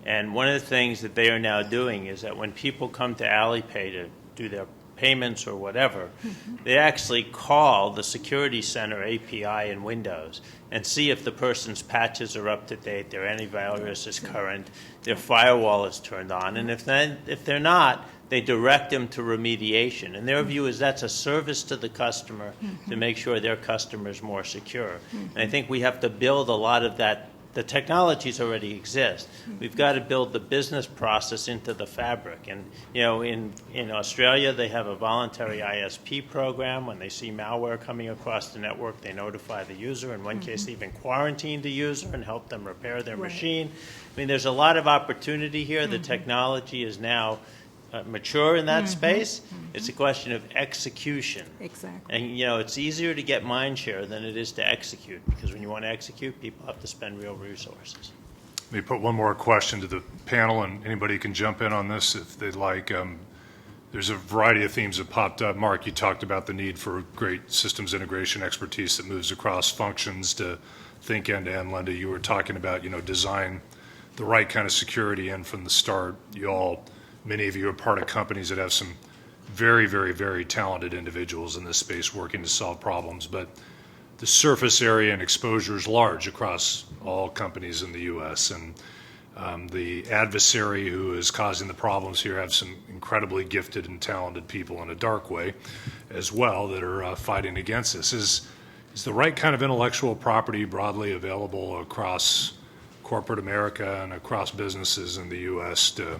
And one of the things that they are now doing is that when people come to Alipay to do their payments or whatever, they actually call the Security Center API in Windows and see if the person's patches are up to date, their antivirus is current, their firewall is turned on, and if they're not, they direct them to remediation. And their view is that's a service to the customer to make sure their customer is more secure. And I think we have to build a lot of that. The technologies already exist. We've got to build the business process into the fabric. And in Australia, they have a voluntary ISP program. When they see malware coming across the network, they notify the user. In one case, they even quarantine the user and help them repair their machine. I mean, there's a lot of opportunity here. The technology is now mature in that space. It's a question of execution. Exactly. And, it's easier to get mind share than it is to execute, because when you want to execute, people have to spend real resources. Let me put one more question to the panel, and anybody can jump in on this if they'd like. There's a variety of themes that popped up. Mark, you talked about the need for great systems integration expertise that moves across functions to think end-to-end. Linda, you were talking about, design the right kind of security in from the start. Many of you are part of companies that have some very, very, very talented individuals in this space working to solve problems, but the surface area and exposure is large across all companies in the U.S., and the adversary who is causing the problems here have some incredibly gifted and talented people in a dark way as well that are fighting against this. Is the right kind of intellectual property broadly available across corporate America and across businesses in the U.S. to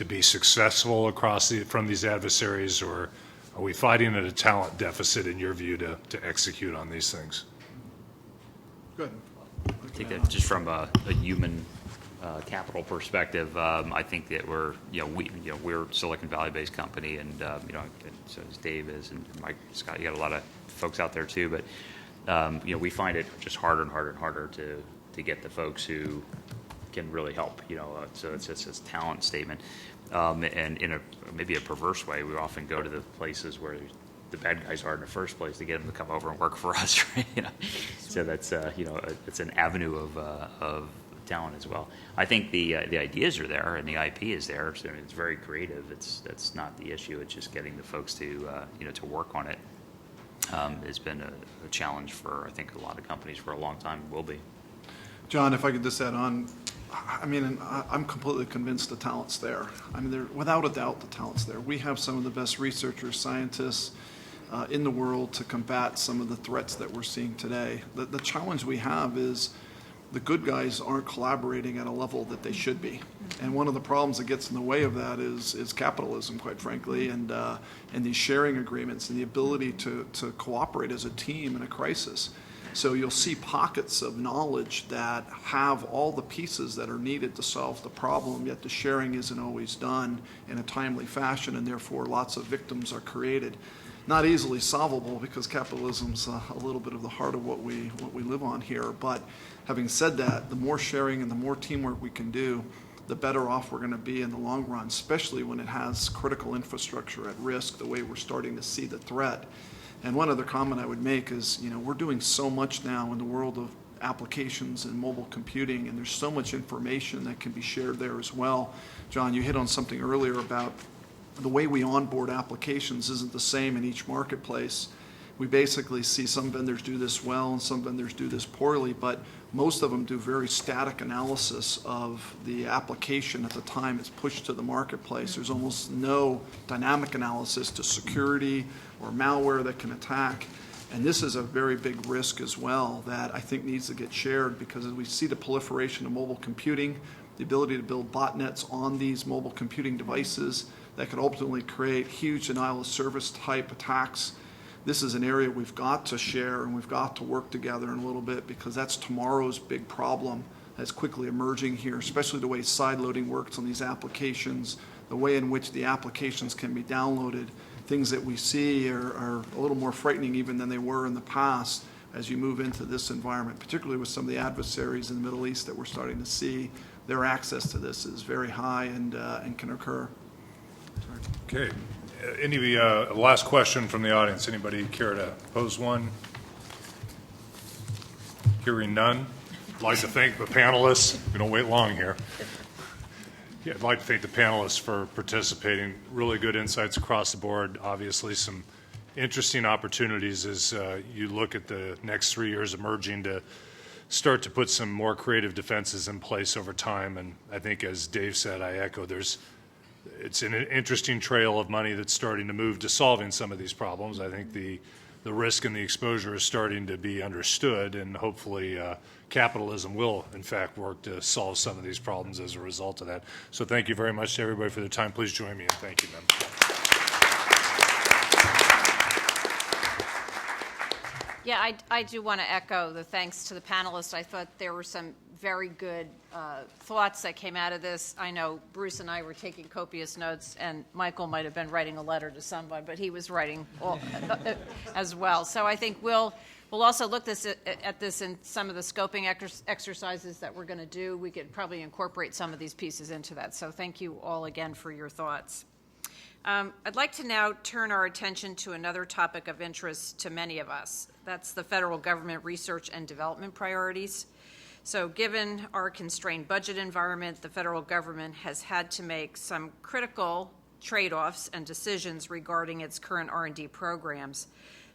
be successful from these adversaries, or are we fighting at a talent deficit, in your view, to execute on these things? Good. I think that just from a human capital perspective, I think that we're a Silicon Valley-based company, and and so is Dave is, and Mike, Scott. You got a lot of folks out there too, but we find it just harder and harder and harder to get the folks who can really help. So it's just this talent statement, and in maybe a perverse way, we often go to the places where the bad guys are in the first place to get them to come over and work for us. Right? So that's it's an avenue of talent as well. I think the ideas are there and the IP is there, so it's very creative. That's not the issue. It's just getting the folks to to work on it. Has been a challenge for, I think, a lot of companies for a long time. Will be. John, if I could just add on, I mean, I'm completely convinced the talent's there. I mean, without a doubt, the talent's there. We have some of the best researchers, scientists in the world to combat some of the threats that we're seeing today. The challenge we have is the good guys aren't collaborating at a level that they should be. And one of the problems that gets in the way of that is capitalism, quite frankly, and these sharing agreements and the ability to cooperate as a team in a crisis. So you'll see pockets of knowledge that have all the pieces that are needed to solve the problem, yet the sharing isn't always done in a timely fashion, and therefore lots of victims are created. Not easily solvable because capitalism's a little bit of the heart of what we live on here. But having said that, the more sharing and the more teamwork we can do, the better off we're going to be in the long run, especially when it has critical infrastructure at risk, the way we're starting to see the threat. And one other comment I would make is, we're doing so much now in the world of applications and mobile computing, and there's so much information that can be shared there as well. John, you hit on something earlier about the way we onboard applications isn't the same in each marketplace. We basically see some vendors do this well and some vendors do this poorly, but most of them do very static analysis of the application at the time it's pushed to the marketplace. There's almost no dynamic analysis to security or malware that can attack. And this is a very big risk as well that I think needs to get shared, because as we see the proliferation of mobile computing, the ability to build botnets on these mobile computing devices that could ultimately create huge denial of service type attacks. This is an area we've got to share and we've got to work together in a little bit, because that's tomorrow's big problem that's quickly emerging here, especially the way side loading works on these applications, the way in which the applications can be downloaded. Things that we see are a little more frightening even than they were in the past as you move into this environment, particularly with some of the adversaries in the Middle East that we're starting to see. Their access to this is very high and can occur. Okay. Any last question from the audience? Anybody care to pose one? Hearing none. I'd like to thank the panelists. We don't wait long here. Yeah, I'd like to thank the panelists for participating. Really good insights across the board. Obviously, some interesting opportunities as you look at the next 3 years emerging to start to put some more creative defenses in place over time. And I think, as Dave said, I echo, it's an interesting trail of money that's starting to move to solving some of these problems. I think the risk and the exposure is starting to be understood, and hopefully capitalism will, in fact, work to solve some of these problems as a result of that. So thank you very much to everybody for their time. Please join me in thanking them. Yeah, I do want to echo the thanks to the panelists. I thought there were some very good thoughts that came out of this. I know Bruce and I were taking copious notes, and Michael might have been writing a letter to someone, but he was writing as well. So I think we'll also look at this in some of the scoping exercises that we're going to do. We could probably incorporate some of these pieces into that. So thank you all again for your thoughts. I'd like to now turn our attention to another topic of interest to many of us. That's the federal government research and development priorities. So given our constrained budget environment, the federal government has had to make some critical trade-offs and decisions regarding its current R&D programs,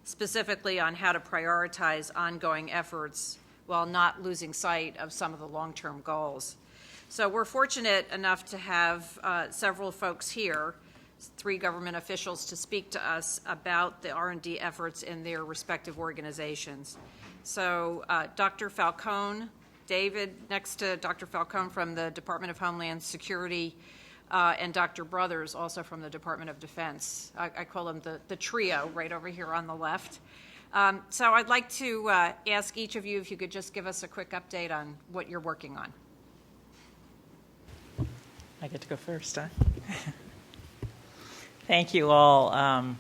specifically on how to prioritize ongoing efforts while not losing sight of some of the long-term goals. So we're fortunate enough to have several folks here, 3 government officials, to speak to us about the R&D efforts in their respective organizations. So Dr. Falcone, David, next to Dr. Falcone from the Department of Homeland Security, and Dr. Brothers, also from the Department of Defense. I call them the trio right over here on the left. So I'd like to ask each of you if you could just give us a quick update on what you're working on. I get to go first, huh? Thank you all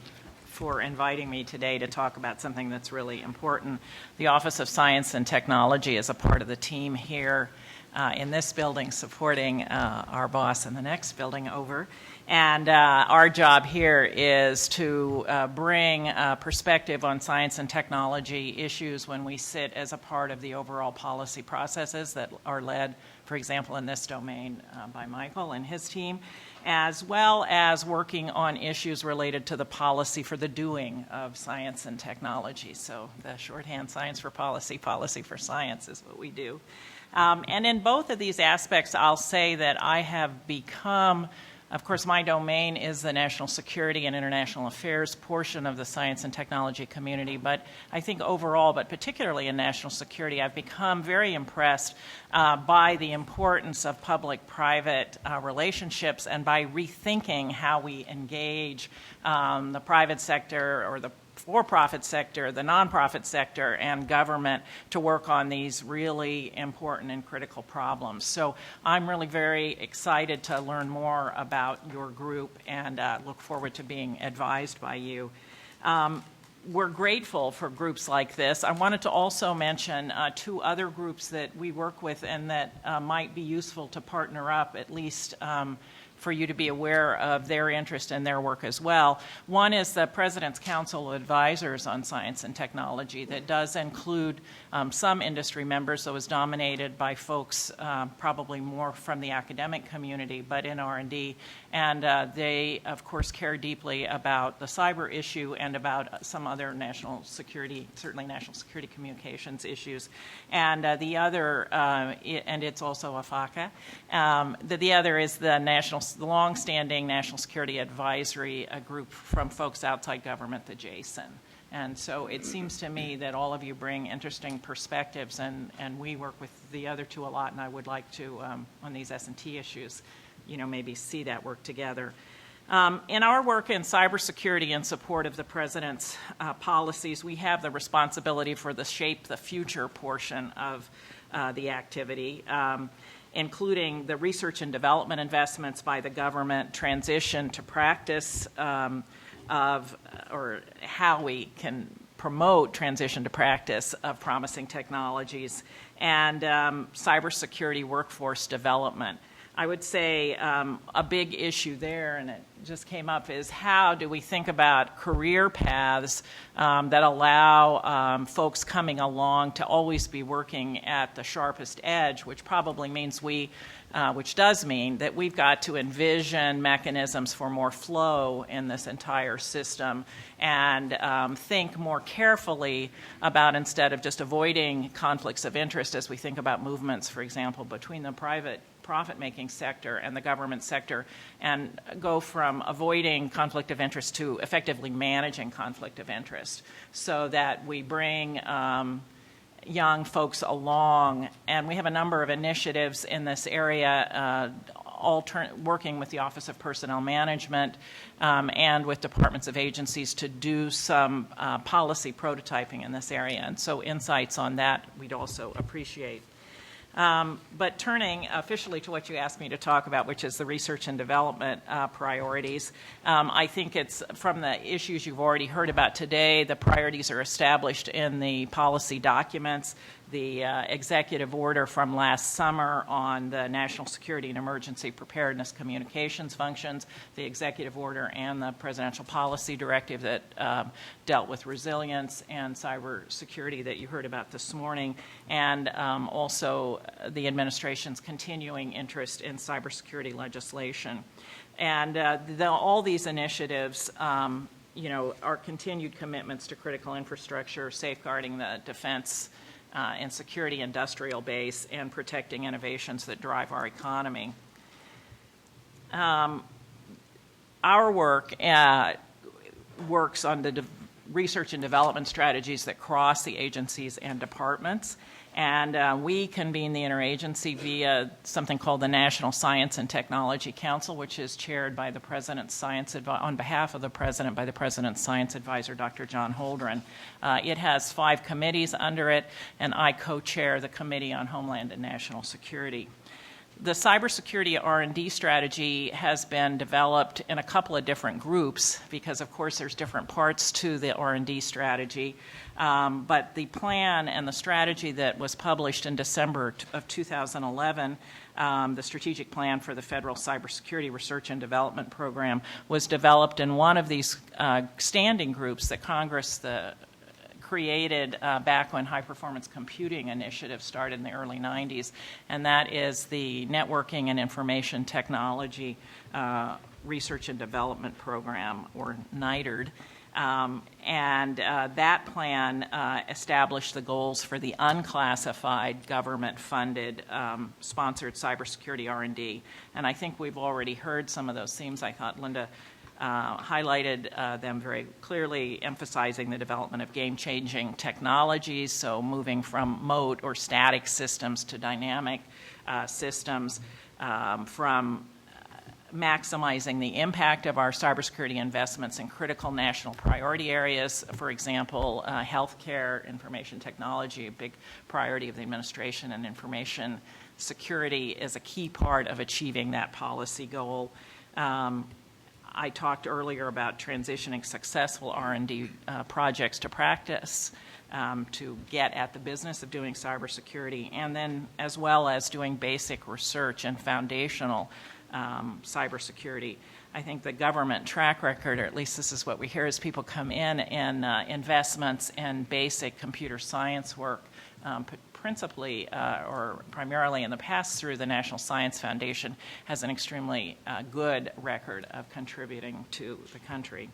for inviting me today to talk about something that's really important. The Office of Science and Technology is a part of the team here. in this building supporting our boss in the next building over. And our job here is to bring perspective on science and technology issues when we sit as a part of the overall policy processes that are led, for example, in this domain by Michael and his team, as well as working on issues related to the policy for the doing of science and technology. So the shorthand, science for policy, policy for science is what we do. And in both of these aspects, I'll say that I have become, of course, my domain is the national security and international affairs portion of the science and technology community, but I think overall, but particularly in national security, I've become very impressed by the importance of public-private relationships and by rethinking how we engage the private sector or the for-profit sector, the nonprofit sector, and government to work on these really important and critical problems. So I'm really very excited to learn more about your group and look forward to being advised by you. We're grateful for groups like this. I wanted to also mention two other groups that we work with and that might be useful to partner up, at least for you to be aware of their interest in their work as well. One is the President's Council of Advisors on Science and Technology that does include some industry members, so is dominated by folks probably more from the academic community, but in R&D. And they, of course, care deeply about the cyber issue and about some other national security, certainly national security communications issues. And the other, and it's also a FACA, the other is the long-standing National Security Advisory group from folks outside government, the JASON. And so it seems to me that all of you bring interesting perspectives, and we work with the other two a lot, and I would like to, on these S&T issues, maybe see that work together. In our work in cybersecurity in support of the President's policies, we have the responsibility for the Shape the Future portion of the activity, including the research and development investments by the government, transition to practice or how we can promote transition to practice of promising technologies, and cybersecurity workforce development. I would say a big issue there, and it just came up, is how do we think about career paths that allow folks coming along to always be working at the sharpest edge, which probably means which does mean that we've got to envision mechanisms for more flow in this entire system and think more carefully about, instead of just avoiding conflicts of interest as we think about movements, for example, between the profit-making sector and the government sector, and go from avoiding conflict of interest to effectively managing conflict of interest, so that we bring young folks along. And we have a number of initiatives in this area, working with the Office of Personnel Management and with departments of agencies to do some policy prototyping in this area. And so insights on that we'd also appreciate. But turning officially to what you asked me to talk about, which is the research and development priorities, I think it's from the issues you've already heard about today. The priorities are established in the policy documents. The executive order from last summer on the national security and emergency preparedness communications functions, the executive order and the presidential policy directive that dealt with resilience and cybersecurity that you heard about this morning, and also the administration's continuing interest in cybersecurity legislation. And all these initiatives are continued commitments to critical infrastructure, safeguarding the defense and security industrial base, and protecting innovations that drive our economy. Our work works on the research and development strategies that cross the agencies and departments. And we convene the interagency via something called the National Science and Technology Council, which is chaired by the President's Science on behalf of the President by the President's Science Advisor, Dr. John Holdren. It has 5 committees under it, and I co-chair the Committee on Homeland and National Security. The cybersecurity R&D strategy has been developed in a couple of different groups because, of course, there's different parts to the R&D strategy. But the plan and the strategy that was published in December of 2011, the strategic plan for the Federal Cybersecurity Research and Development Program, was developed in one of these standing groups that Congress created back when high-performance computing initiative started in the early 90s, and that is the Networking and Information Technology Research and Development Program, or NITRD. That plan established the goals for the unclassified government-funded sponsored cybersecurity R&D. And I think we've already heard some of those themes. I thought Linda highlighted them very clearly, emphasizing the development of game-changing technologies, so moving from moat or static systems to dynamic systems, from maximizing the impact of our cybersecurity investments in critical national priority areas, for example, healthcare, information technology, a big priority of the administration, and information security is a key part of achieving that policy goal. I talked earlier about transitioning successful R&D projects to practice to get at the business of doing cybersecurity, and then as well as doing basic research and foundational cybersecurity. I think the government track record, or at least this is what we hear as people come in investments in basic computer science work, principally or primarily in the past through the National Science Foundation, has an extremely good record of contributing to the country.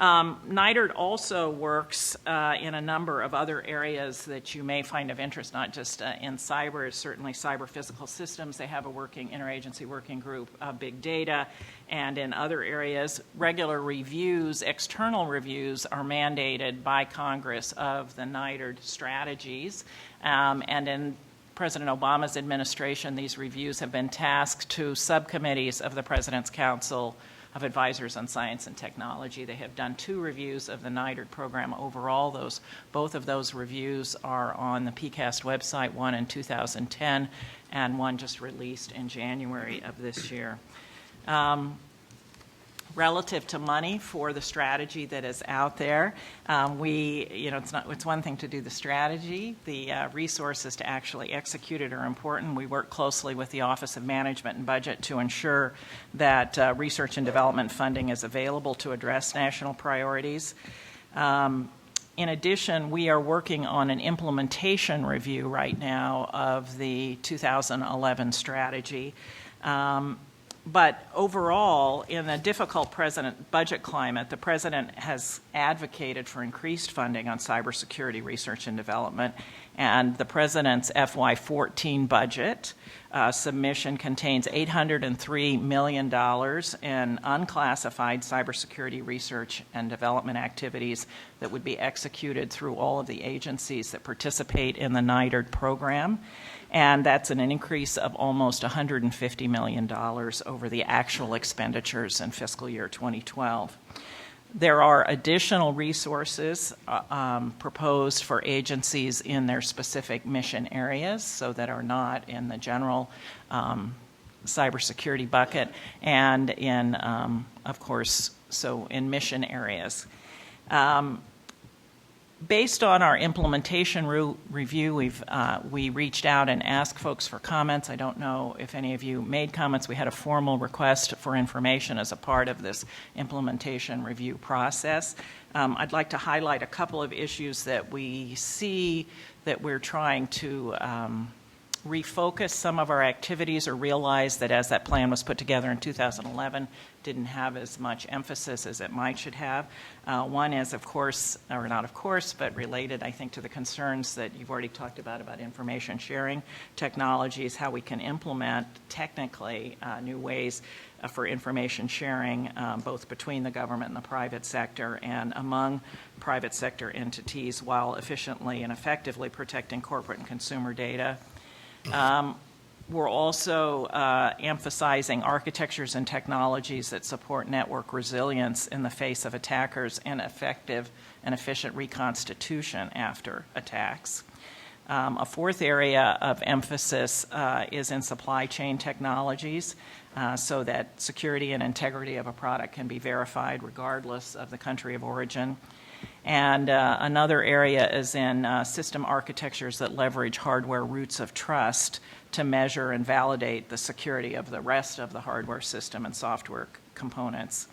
NITRD also works in a number of other areas that you may find of interest, not just in cyber, certainly cyber physical systems. They have a interagency working group, big data, and in other areas. Regular reviews, external reviews, are mandated by Congress of the NITRD strategies. And in President Obama's administration, these reviews have been tasked to subcommittees of the President's Council of Advisors on Science and Technology. They have done 2 reviews of the NITRD program overall. Both of those reviews are on the PCAST website, one in 2010 and one just released in January of this year. Relative to money for the strategy that is out there, it's one thing to do the strategy. The resources to actually execute it are important. We work closely with the Office of Management and Budget to ensure that research and development funding is available to address national priorities. In addition, we are working on an implementation review right now of the 2011 strategy. But overall, in a difficult budget climate, the President has advocated for increased funding on cybersecurity research and development, and the President's FY14 budget submission contains $803 million in unclassified cybersecurity research and development activities that would be executed through all of the agencies that participate in the NITRD program. And that's an increase of almost $150 million over the actual expenditures in fiscal year 2012. There are additional resources proposed for agencies in their specific mission areas, so that are not in the general cybersecurity bucket, and in, of course, so in mission areas. Based on our implementation review, we reached out and asked folks for comments. I don't know if any of you made comments. We had a formal request for information as a part of this implementation review process. I'd like to highlight a couple of issues that we see that we're trying to refocus some of our activities, or realize that as that plan was put together in 2011, didn't have as much emphasis as it should have. One is, of course, or not of course, but related, I think, to the concerns that you've already talked about information sharing technologies, how we can implement technically new ways for information sharing, both between the government and the private sector and among private sector entities, while efficiently and effectively protecting corporate and consumer data. We're also emphasizing architectures and technologies that support network resilience in the face of attackers and effective and efficient reconstitution after attacks. A fourth area of emphasis is in supply chain technologies, so that security and integrity of a product can be verified regardless of the country of origin. And another area is in system architectures that leverage hardware roots of trust to measure and validate the security of the rest of the hardware system and software components.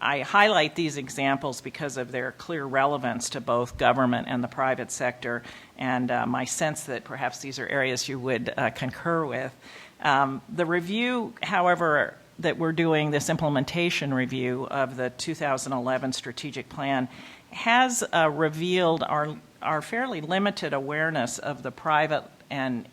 I highlight these examples because of their clear relevance to both government and the private sector, and my sense that perhaps these are areas you would concur with. The review, however, that we're doing, this implementation review of the 2011 strategic plan, has revealed our fairly limited awareness of the private and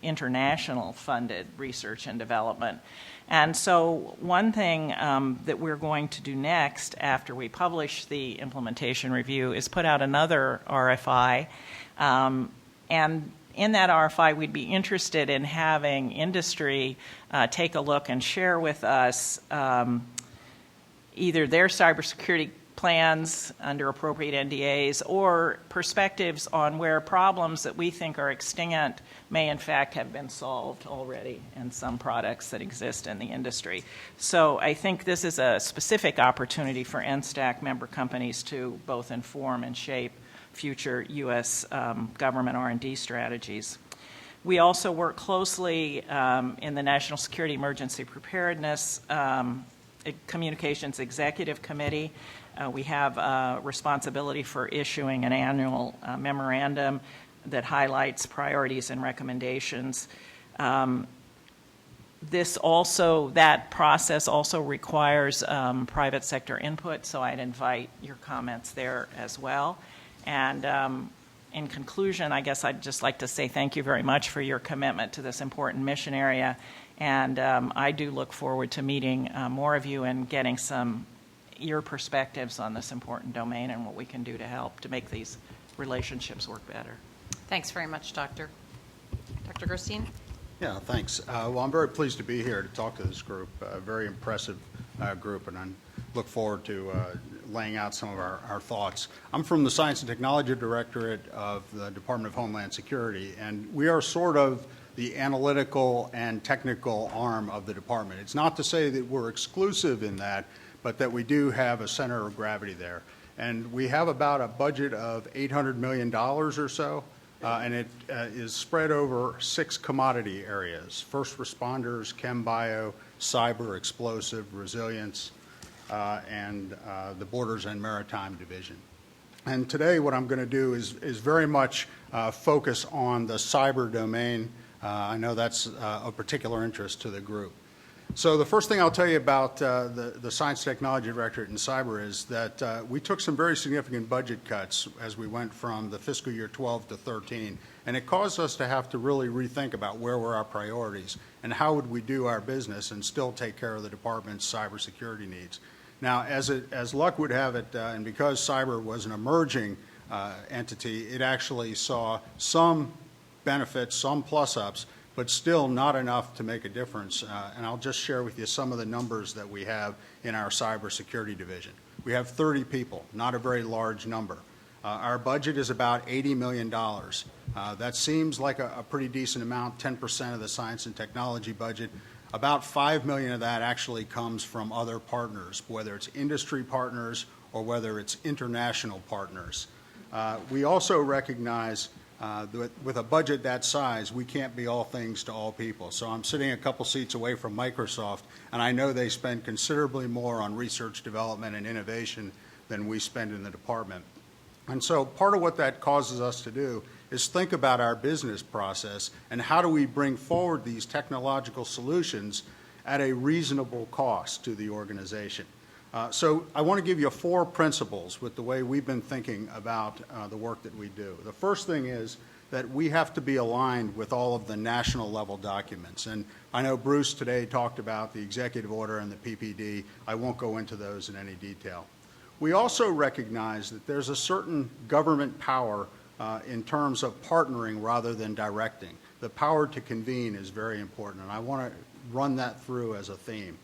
international funded research and development. And so one thing that we're going to do next after we publish the implementation review is put out another RFI. And in that RFI, we'd be interested in having industry take a look and share with us either their cybersecurity plans under appropriate NDAs or perspectives on where problems that we think are extant may in fact have been solved already in some products that exist in the industry. So I think this is a specific opportunity for NSTAC member companies to both inform and shape future U.S. government R&D strategies. We also work closely in the National Security Emergency Preparedness Communications Executive Committee. We have responsibility for issuing an annual memorandum that highlights priorities and recommendations. That process also requires private sector input, so I'd invite your comments there as well. And in conclusion, I guess I'd just like to say thank you very much for your commitment to this important mission area. And I do look forward to meeting more of you and getting your perspectives on this important domain and what we can do to help to make these relationships work better. Thanks very much, Doctor. Dr. Gerstein? Yeah, thanks. Well, I'm very pleased to be here to talk to this group, a very impressive group, and I look forward to laying out some of our thoughts. I'm from the Science and Technology Directorate of the Department of Homeland Security, and we are sort of the analytical and technical arm of the department. It's not to say that we're exclusive in that, but that we do have a center of gravity there. And we have about a budget of $800 million or so, and it is spread over 6 commodity areas: first responders, chem bio, cyber, explosive, resilience, and the Borders and Maritime Division. And today what I'm going to do is very much focus on the cyber domain. I know that's of particular interest to the group. So the first thing I'll tell you about the Science Technology Directorate in cyber is that we took some very significant budget cuts as we went from the fiscal year 12 to 13, and it caused us to have to really rethink about where were our priorities and how would we do our business and still take care of the department's cybersecurity needs. Now, as luck would have it, and because cyber was an emerging entity, it actually saw some benefits, some plus-ups, but still not enough to make a difference. And I'll just share with you some of the numbers that we have in our cybersecurity division. We have 30 people, not a very large number. Our budget is about $80 million. That seems like a pretty decent amount, 10% of the science and technology budget. About $5 million of that actually comes from other partners, whether it's industry partners or whether it's international partners. We also recognize that with a budget that size, we can't be all things to all people. So I'm sitting a couple seats away from Microsoft, and I know they spend considerably more on research, development, and innovation than we spend in the department. And so part of what that causes us to do is think about our business process and how do we bring forward these technological solutions at a reasonable cost to the organization. So I want to give you 4 principles with the way we've been thinking about the work that we do. The first thing is that we have to be aligned with all of the national level documents. And I know Bruce today talked about the executive order and the PPD. I won't go into those in any detail. We also recognize that there's a certain government power in terms of partnering rather than directing. The power to convene is very important, and I want to run that through as a theme.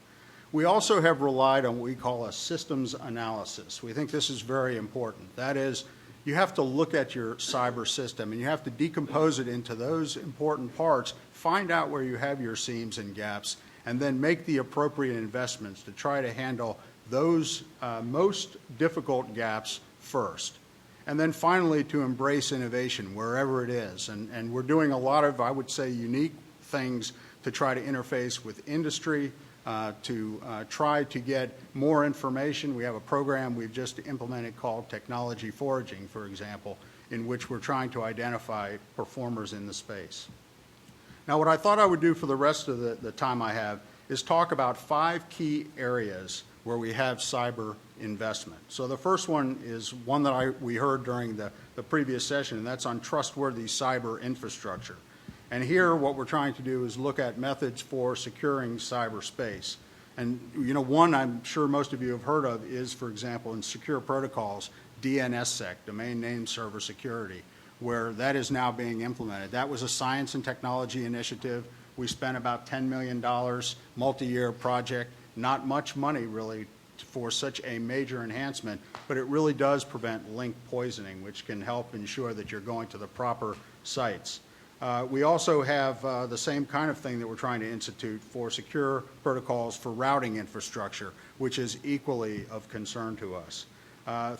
We also have relied on what we call a systems analysis. We think this is very important. That is, you have to look at your cyber system and you have to decompose it into those important parts, find out where you have your seams and gaps, and then make the appropriate investments to try to handle those most difficult gaps first. And then finally, to embrace innovation wherever it is. And we're doing a lot of, I would say, unique things to try to interface with industry, to try to get more information. We have a program we've just implemented called Technology Foraging, for example, in which we're trying to identify performers in the space. Now, what I thought I would do for the rest of the time I have is talk about 5 key areas where we have cyber investment. So the first one is one that we heard during the previous session, and that's on trustworthy cyber infrastructure. And here what we're trying to do is look at methods for securing cyberspace. And one I'm sure most of you have heard of is, for example, in secure protocols, DNSSEC, Domain Name Server Security, where that is now being implemented. That was a science and technology initiative. We spent about $10 million, multi-year project, not much money really for such a major enhancement, but it really does prevent link poisoning, which can help ensure that you're going to the proper sites. We also have the same kind of thing that we're trying to institute for secure protocols for routing infrastructure, which is equally of concern to us.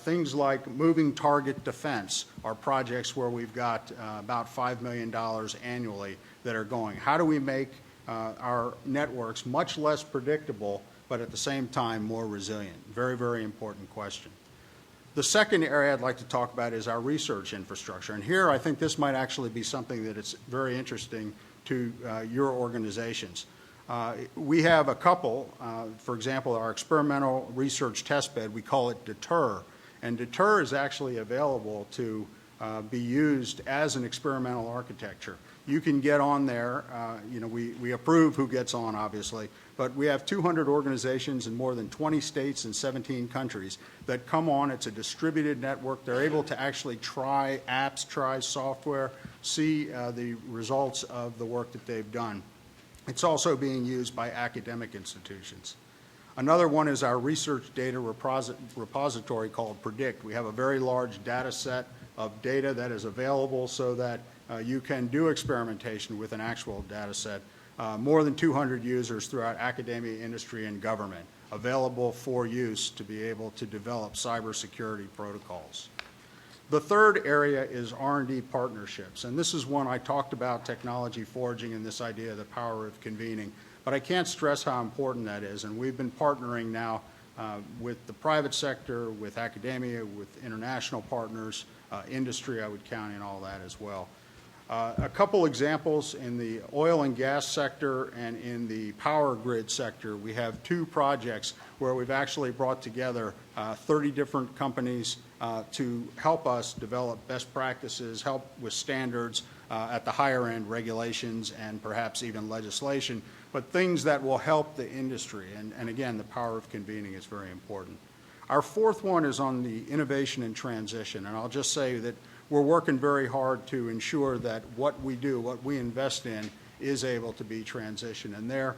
Things like moving target defense are projects where we've got about $5 million annually that are going. How do we make our networks much less predictable, but at the same time more resilient? Very, very important question. The second area I'd like to talk about is our research infrastructure. And here I think this might actually be something that is very interesting to your organizations. We have a couple, for example, our experimental research test bed, we call it DETER. And DETER is actually available to be used as an experimental architecture. You can get on there, we approve who gets on, obviously, but we have 200 organizations in more than 20 states and 17 countries that come on. It's a distributed network. They're able to actually try apps, try software, see the results of the work that they've done. It's also being used by academic institutions. Another one is our research data repository called Predict. We have a very large data set of data that is available so that you can do experimentation with an actual data set. More than 200 users throughout academia, industry, and government available for use to be able to develop cybersecurity protocols. The third area is R&D partnerships, and this is one I talked about, technology foraging and this idea of the power of convening, but I can't stress how important that is, and we've been partnering now with the private sector, with academia, with international partners, industry I would count in all that as well. A couple examples in the oil and gas sector and in the power grid sector, we have 2 projects where we've actually brought together 30 different companies to help us develop best practices, help with standards at the higher end, regulations and perhaps even legislation, but things that will help the industry. And again, the power of convening is very important. Our fourth one is on the innovation and transition, and I'll just say that we're working very hard to ensure that what we do, what we invest in, is able to be transitioned. And there,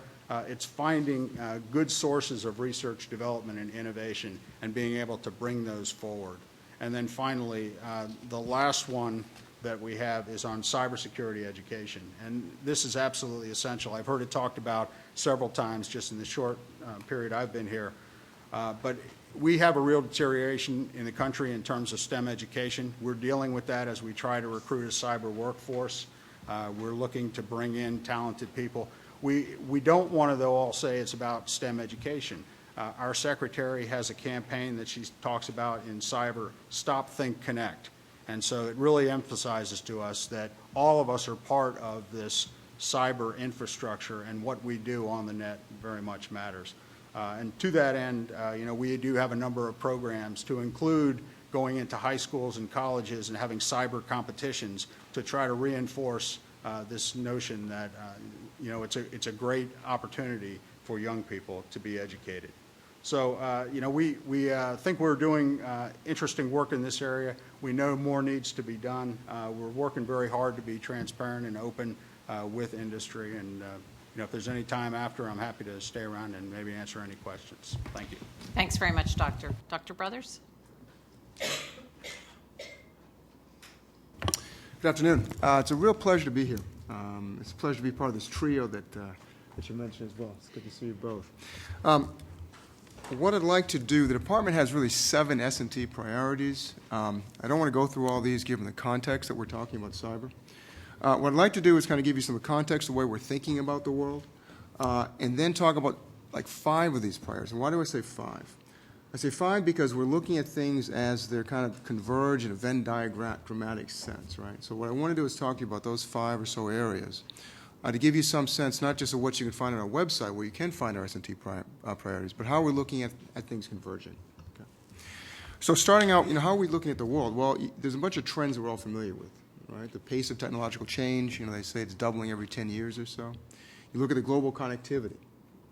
it's finding good sources of research, development, and innovation, and being able to bring those forward. And then finally, the last one that we have is on cybersecurity education. And this is absolutely essential. I've heard it talked about several times just in the short period I've been here. But we have a real deterioration in the country in terms of STEM education. We're dealing with that as we try to recruit a cyber workforce. We're looking to bring in talented people. We don't want to, though, all say it's about STEM education. Our secretary has a campaign that she talks about in cyber, Stop, Think, Connect. And so it really emphasizes to us that all of us are part of this cyber infrastructure, and what we do on the net very much matters. And to that end, we do have a number of programs to include going into high schools and colleges and having cyber competitions to try to reinforce this notion that it's a great opportunity for young people to be educated. So we think we're doing interesting work in this area. We know more needs to be done. We're working very hard to be transparent and open with industry, and if there's any time after, I'm happy to stay around and maybe answer any questions. Thank you. Thanks very much, Doctor. Dr. Brothers? Good afternoon. It's a real pleasure to be here. It's a pleasure to be part of this trio that you mentioned as well. It's good to see you both. What I'd like to do, the department has really 7 S&T priorities. I don't want to go through all these given the context that we're talking about cyber. What I'd like to do is kind of give you some context of the way we're thinking about the world, and then talk about like 5 of these priorities. And why do I say 5? I say 5 because we're looking at things as they're kind of converge in a Venn diagrammatic sense, right? So what I want to do is talk to you about those 5 or so areas to give you some sense, not just of what you can find on our website, where you can find our S&T priorities, but how we're looking at things converging. Okay. So starting out, how are we looking at the world? Well, there's a bunch of trends that we're all familiar with, right? The pace of technological change, they say it's doubling every 10 years or so. You look at the global connectivity,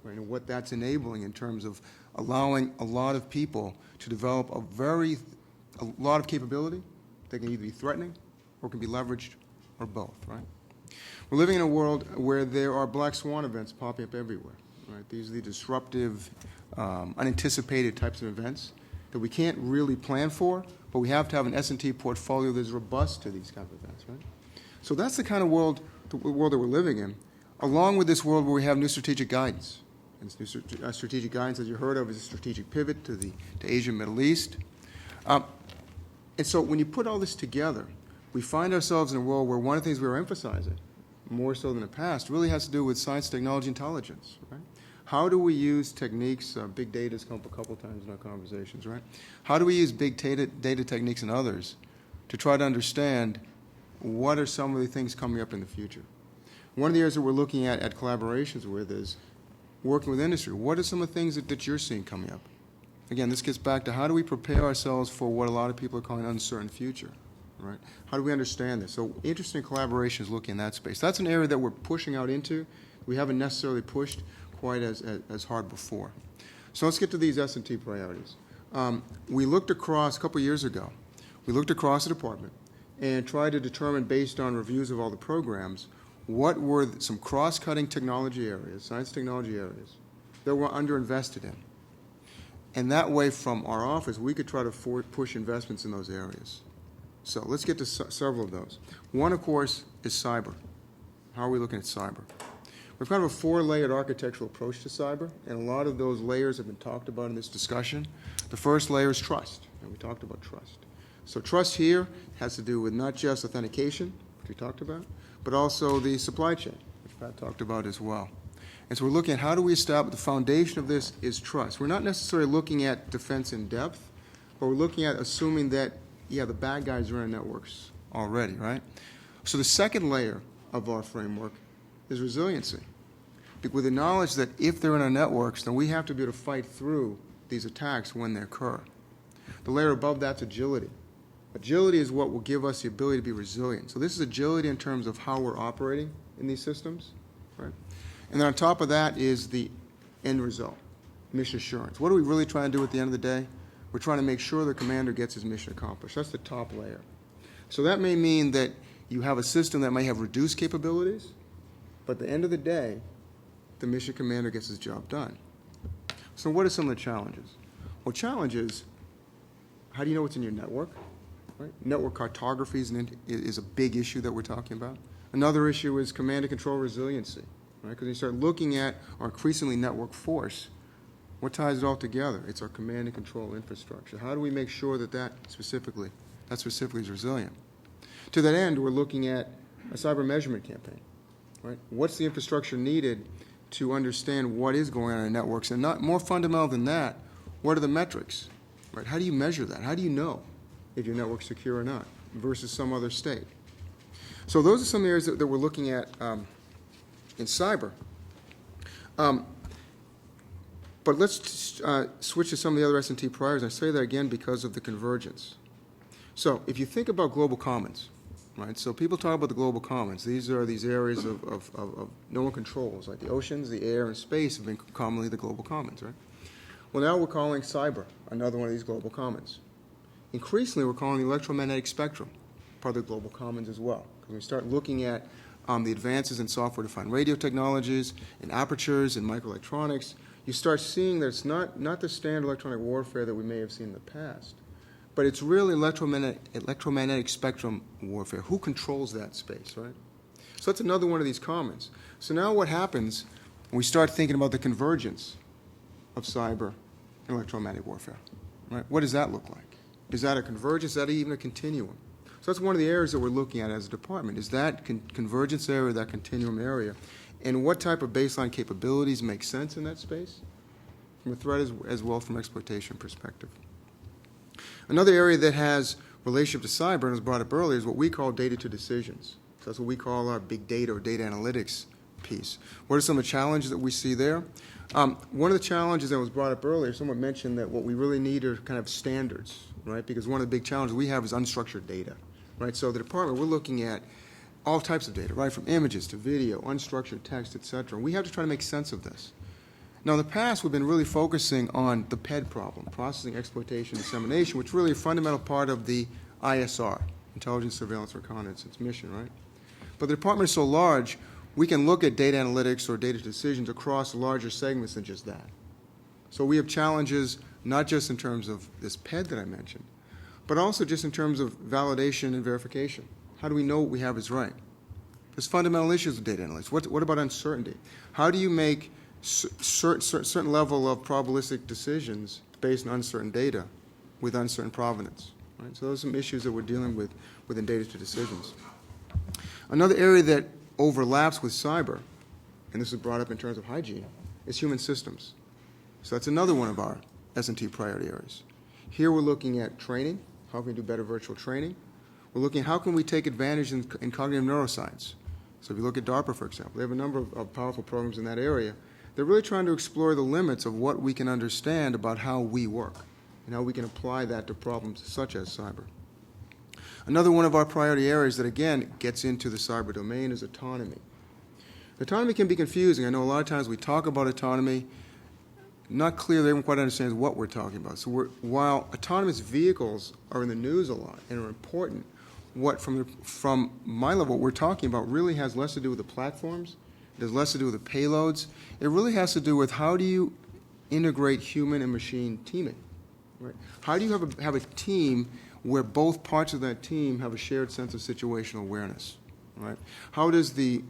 right, and what that's enabling in terms of allowing a lot of people to develop a lot of capability that can either be threatening or can be leveraged or both, right? We're living in a world where there are black swan events popping up everywhere, right? These are the disruptive, unanticipated types of events that we can't really plan for, but we have to have an S&T portfolio that's robust to these kinds of events, right? So that's the kind of world that we're living in, along with this world where we have new strategic guidance. And this new strategic guidance, as you heard of, is a strategic pivot to Asia and Middle East. And so when you put all this together, we find ourselves in a world where one of the things we are emphasizing, more so than the past, really has to do with science, technology, intelligence, right? How do we use techniques, big data has come up a couple times in our conversations, right? How do we use big data techniques and others to try to understand what are some of the things coming up in the future? One of the areas that we're looking at collaborations with is working with industry. What are some of the things that you're seeing coming up? Again, this gets back to how do we prepare ourselves for what a lot of people are calling an uncertain future, right? How do we understand this? So interesting collaborations looking in that space. That's an area that we're pushing out into. We haven't necessarily pushed quite as hard before. So let's get to these S&T priorities. We looked across, a couple years ago, we looked across the department and tried to determine, based on reviews of all the programs, what were some cross-cutting technology areas, science technology areas, that we're underinvested in. And that way, from our office, we could try to push investments in those areas. So let's get to several of those. One, of course, is cyber. How are we looking at cyber? We've kind of a 4-layered architectural approach to cyber, and a lot of those layers have been talked about in this discussion. The first layer is trust, and we talked about trust. So trust here has to do with not just authentication, which we talked about, but also the supply chain, which Pat talked about as well. And so we're looking at how do we establish, the foundation of this is trust. We're not necessarily looking at defense in depth, but we're looking at assuming that, the bad guys are in our networks already, right? So the second layer of our framework is resiliency. With the knowledge that if they're in our networks, then we have to be able to fight through these attacks when they occur. The layer above that's agility. Agility is what will give us the ability to be resilient. So this is agility in terms of how we're operating in these systems, right? And then on top of that is the end result, mission assurance. What are we really trying to do at the end of the day? We're trying to make sure the commander gets his mission accomplished. That's the top layer. So that may mean that you have a system that may have reduced capabilities, but at the end of the day, the mission commander gets his job done. So what are some of the challenges? Well, challenges, how do you know what's in your network? Right? Network cartography is a big issue that we're talking about. Another issue is command and control resiliency, right? Because you start looking at our increasingly network force, what ties it all together? It's our command and control infrastructure. How do we make sure that specifically is resilient? To that end, we're looking at a cyber measurement campaign, right? What's the infrastructure needed to understand what is going on in networks? And not more fundamental than that, what are the metrics, right? How do you measure that? How do you know if your network's secure or not versus some other state? So those are some areas that we're looking at in cyber. But let's switch to some of the other S&T priorities. I say that again because of the convergence. So if you think about global commons, right? So people talk about the global commons. These are these areas of no one controls, like the oceans, the air, and space have been commonly the global commons, right? Well, now we're calling cyber another one of these global commons. Increasingly, we're calling the electromagnetic spectrum part of the global commons as well. Because we start looking at the advances in software-defined radio technologies, in apertures, in microelectronics, you start seeing that it's not the standard electronic warfare that we may have seen in the past, but but it's really electromagnetic spectrum warfare. Who controls that space, right? So that's another one of these commons. So now what happens when we start thinking about the convergence of cyber and electromagnetic warfare, right? What does that look like? Is that a convergence? Is that even a continuum? So that's one of the areas that we're looking at as a department. Is that convergence area, that continuum area, and what type of baseline capabilities make sense in that space from a threat as well from exploitation perspective. Another area that has relationship to cyber and was brought up earlier is what we call data to decisions. So that's what we call our big data or data analytics piece. What are some of the challenges that we see there? One of the challenges that was brought up earlier, someone mentioned that what we really need are kind of standards, right? Because one of the big challenges we have is unstructured data, right? So the department, we're looking at all types of data, right, from images to video, unstructured text, et cetera. We have to try to make sense of this. Now, in the past, we've been really focusing on the PED problem, processing, exploitation, dissemination, which is really a fundamental part of the ISR, intelligence, surveillance, reconnaissance mission, right? But the department is so large, we can look at data analytics or data decisions across larger segments than just that. So we have challenges not just in terms of this PED that I mentioned, but also just in terms of validation and verification. How do we know what we have is right? There's fundamental issues with data analytics. What about uncertainty? How do you make certain level of probabilistic decisions based on uncertain data with uncertain provenance? Right? So those are some issues that we're dealing with within data to decisions. Another area that overlaps with cyber, and this is brought up in terms of hygiene, is human systems. So that's another one of our S&T priority areas. Here we're looking at training, how can we do better virtual training. We're looking at how can we take advantage in cognitive neuroscience. So if you look at DARPA, for example, they have a number of powerful programs in that area. They're really trying to explore the limits of what we can understand about how we work and how we can apply that to problems such as cyber. Another one of our priority areas that, again, gets into the cyber domain is autonomy. Autonomy can be confusing. I know a lot of times we talk about autonomy, not clear, they don't quite understand what we're talking about. So while autonomous vehicles are in the news a lot and are important, what from my level, what we're talking about really has less to do with the platforms, it has less to do with the payloads. It really has to do with how do you integrate human and machine teaming, right? How do you have a team where both parts of that team have a shared sense of situational awareness, right? How does the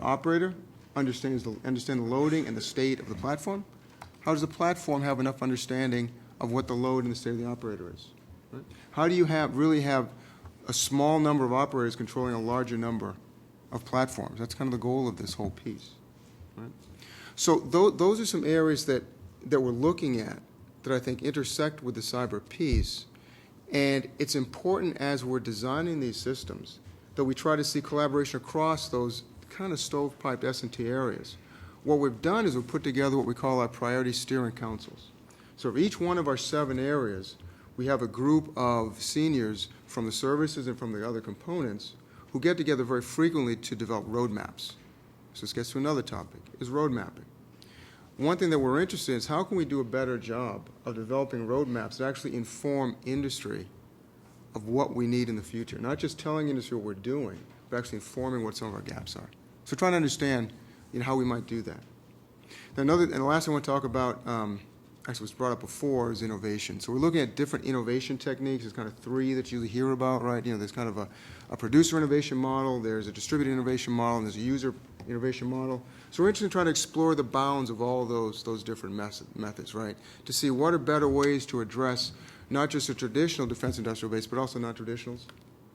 operator understand the loading and the state of the platform? How does the platform have enough understanding of what the load and the state of the operator is? Right? How do you really have a small number of operators controlling a larger number of platforms? That's kind of the goal of this whole piece. Right? So those are some areas that we're looking at that I think intersect with the cyber piece. And it's important as we're designing these systems that we try to see collaboration across those kind of stovepiped S&T areas. What we've done is we've put together what we call our priority steering councils. So for each one of our 7 areas, we have a group of seniors from the services and from the other components who get together very frequently to develop roadmaps. So this gets to another topic, is road mapping. One thing that we're interested in is how can we do a better job of developing roadmaps that actually inform industry of what we need in the future, not just telling industry what we're doing, but actually informing what some of our gaps are. So trying to understand how we might do that. And the last thing I want to talk about, actually was brought up before, is innovation. So we're looking at different innovation techniques. There's kind of 3 that you usually hear about, right? There's kind of a producer innovation model, there's a distributed innovation model, and there's a user innovation model. So we're interested in trying to explore the bounds of all those different methods, right? To see what are better ways to address not just a traditional defense industrial base, but also non-traditionals,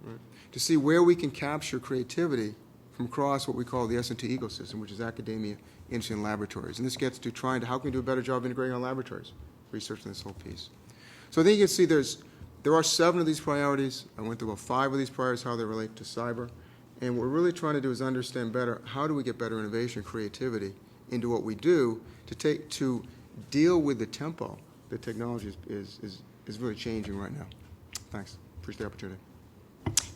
right? To see where we can capture creativity from across what we call the S&T ecosystem, which is academia, industry, and laboratories. And this gets to how can we do a better job integrating our laboratories, researching this whole piece. So I think you can see there are 7 of these priorities. I went through about 5 of these priorities, how they relate to cyber. And what we're really trying to do is understand better how do we get better innovation and creativity into what we do to deal with the tempo that technology is really changing right now. Thanks. Appreciate the opportunity.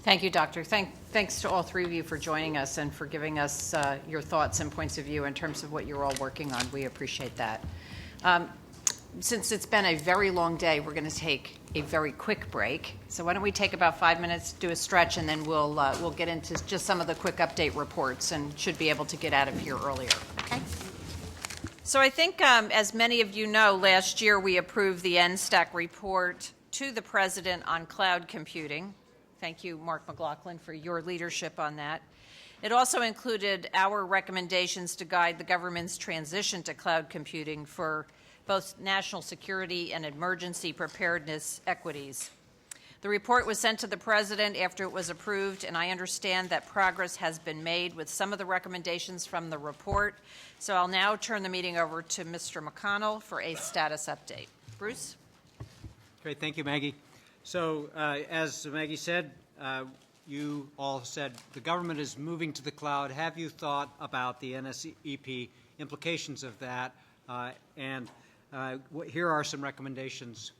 Thank you, Doctor. Thanks to all 3 of you for joining us and for giving us your thoughts and points of view in terms of what you're all working on. We appreciate that. Since it's been a very long day, we're going to take a very quick break. So why don't we take about 5 minutes, do a stretch, and then we'll get into just some of the quick update reports and should be able to get out of here earlier. Okay? So I think, as many of you know, last year we approved the NSTAC report to the President on cloud computing. Thank you, Mark McLaughlin, for your leadership on that. It also included our recommendations to guide the government's transition to cloud computing for both national security and emergency preparedness equities. The report was sent to the President after it was approved, and I understand that progress has been made with some of the recommendations from the report. So I'll now turn the meeting over to Mr. McConnell for a status update. Bruce? Great, thank you, Maggie. So as Maggie said, you all said the government is moving to the cloud. Have you thought about the NSEP implications of that? Here are some recommendations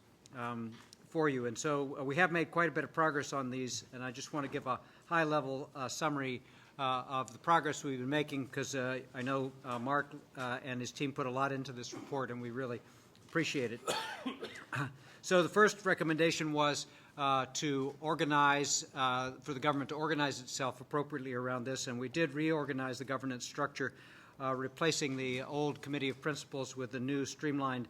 for you. And so we have made quite a bit of progress on these, and I just want to give a high-level summary of the progress we've been making, because I know Mark and his team put a lot into this report, and we really appreciate it. So the first recommendation was to organize, for the government to organize itself appropriately around this, and we did reorganize the governance structure, replacing the old committee of principals with the new streamlined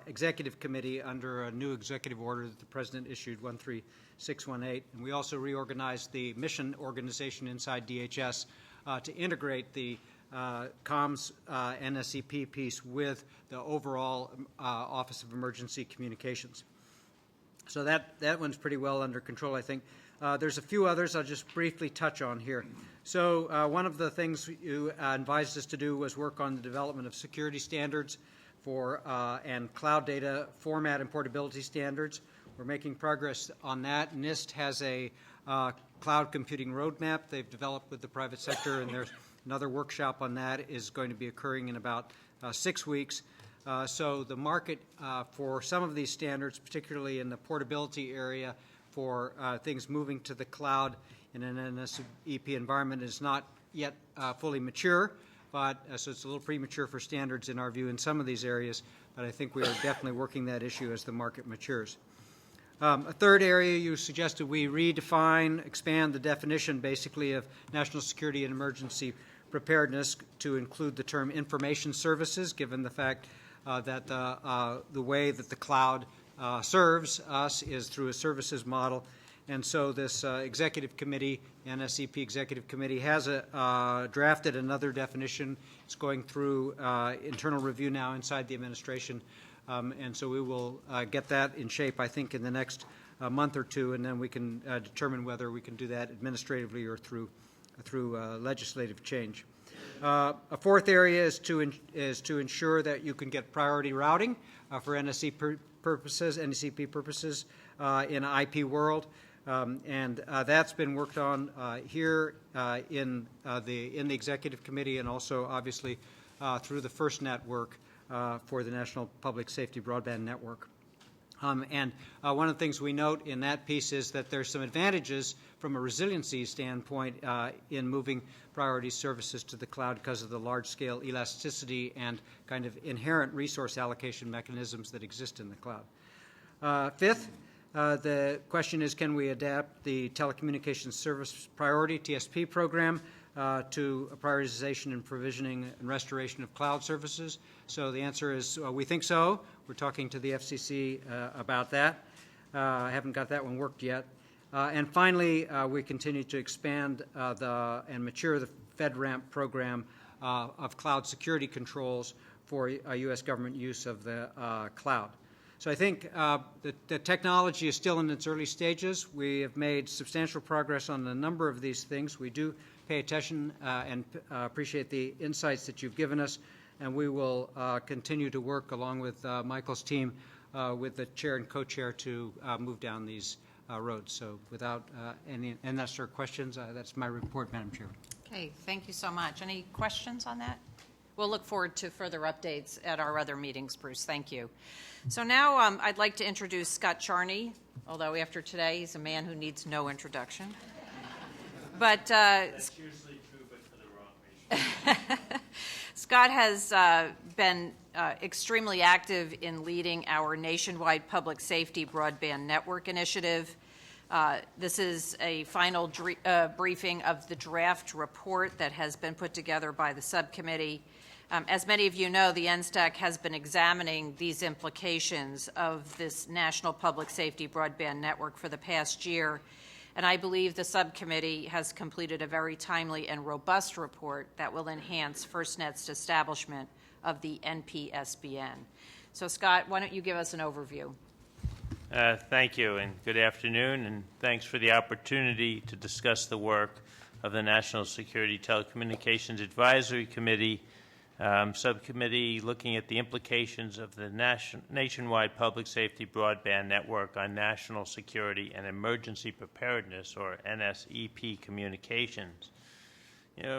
executive committee under a new executive order that the President issued, 13618. And we also reorganized the mission organization inside DHS to integrate the comms NSEP piece with the overall Office of Emergency Communications. So that one's pretty well under control, I think. There's a few others I'll just briefly touch on here. So one of the things you advised us to do was work on the development of security standards for and cloud data format and portability standards. We're making progress on that. NIST has a cloud computing roadmap they've developed with the private sector, and there's another workshop on that is going to be occurring in about 6 weeks. So the market for some of these standards, particularly in the portability area for things moving to the cloud in an NSEP environment, is not yet fully mature. But so it's a little premature for standards in our view in some of these areas, but I think we are definitely working that issue as the market matures. A third area, you suggested we redefine, expand the definition basically of national security and emergency preparedness to include the term information services, given the fact that the way that the cloud serves us is through a services model. And so this executive committee, NSEP executive committee, has drafted another definition. It's going through internal review now inside the administration. And so we will get that in shape, I think, in the next month or two, and then we can determine whether we can do that administratively or through legislative change. A fourth area is to ensure that you can get priority routing for NSEP purposes in IP world. And that's been worked on here in the executive committee, and also obviously through the FIRST network for the National Public Safety Broadband Network. And one of the things we note in that piece is that there's some advantages from a resiliency standpoint in moving priority services to the cloud because of the large-scale elasticity and kind of inherent resource allocation mechanisms that exist in the cloud. Fifth, the question is, can we adapt the Telecommunications Service Priority, TSP program, to a prioritization and provisioning and restoration of cloud services? So the answer is we think so. We're talking to the FCC about that. I haven't got that one worked yet. And finally, we continue to expand and mature the FedRAMP program of cloud security controls for U.S. government use of the cloud. So I think the technology is still in its early stages. We have made substantial progress on a number of these things. We do pay attention and appreciate the insights that you've given us, and we will continue to work along with Michael's team with the chair and co-chair to move down these roads. So without any unnecessary questions, that's my report, Madam Chair. Okay, thank you so much. Any questions on that? We'll look forward to further updates at our other meetings, Bruce. Thank you. So now I'd like to introduce Scott Charney, although after today he's a man who needs no introduction. But That's usually true, but for the wrong reason. Scott has been extremely active in leading our nationwide public safety broadband network initiative. This is a final briefing of the draft report that has been put together by the subcommittee. As many of you know, the NSTAC has been examining these implications of this National Public Safety Broadband Network for the past year, and I believe the subcommittee has completed a very timely and robust report that will enhance FirstNet's establishment of the NPSBN. So, Scott, why don't you give us an overview? Thank you, and good afternoon, and thanks for the opportunity to discuss the work of the National Security Telecommunications Advisory Committee subcommittee looking at the implications of the nationwide public safety broadband network on national security and emergency preparedness, or NSEP, communications.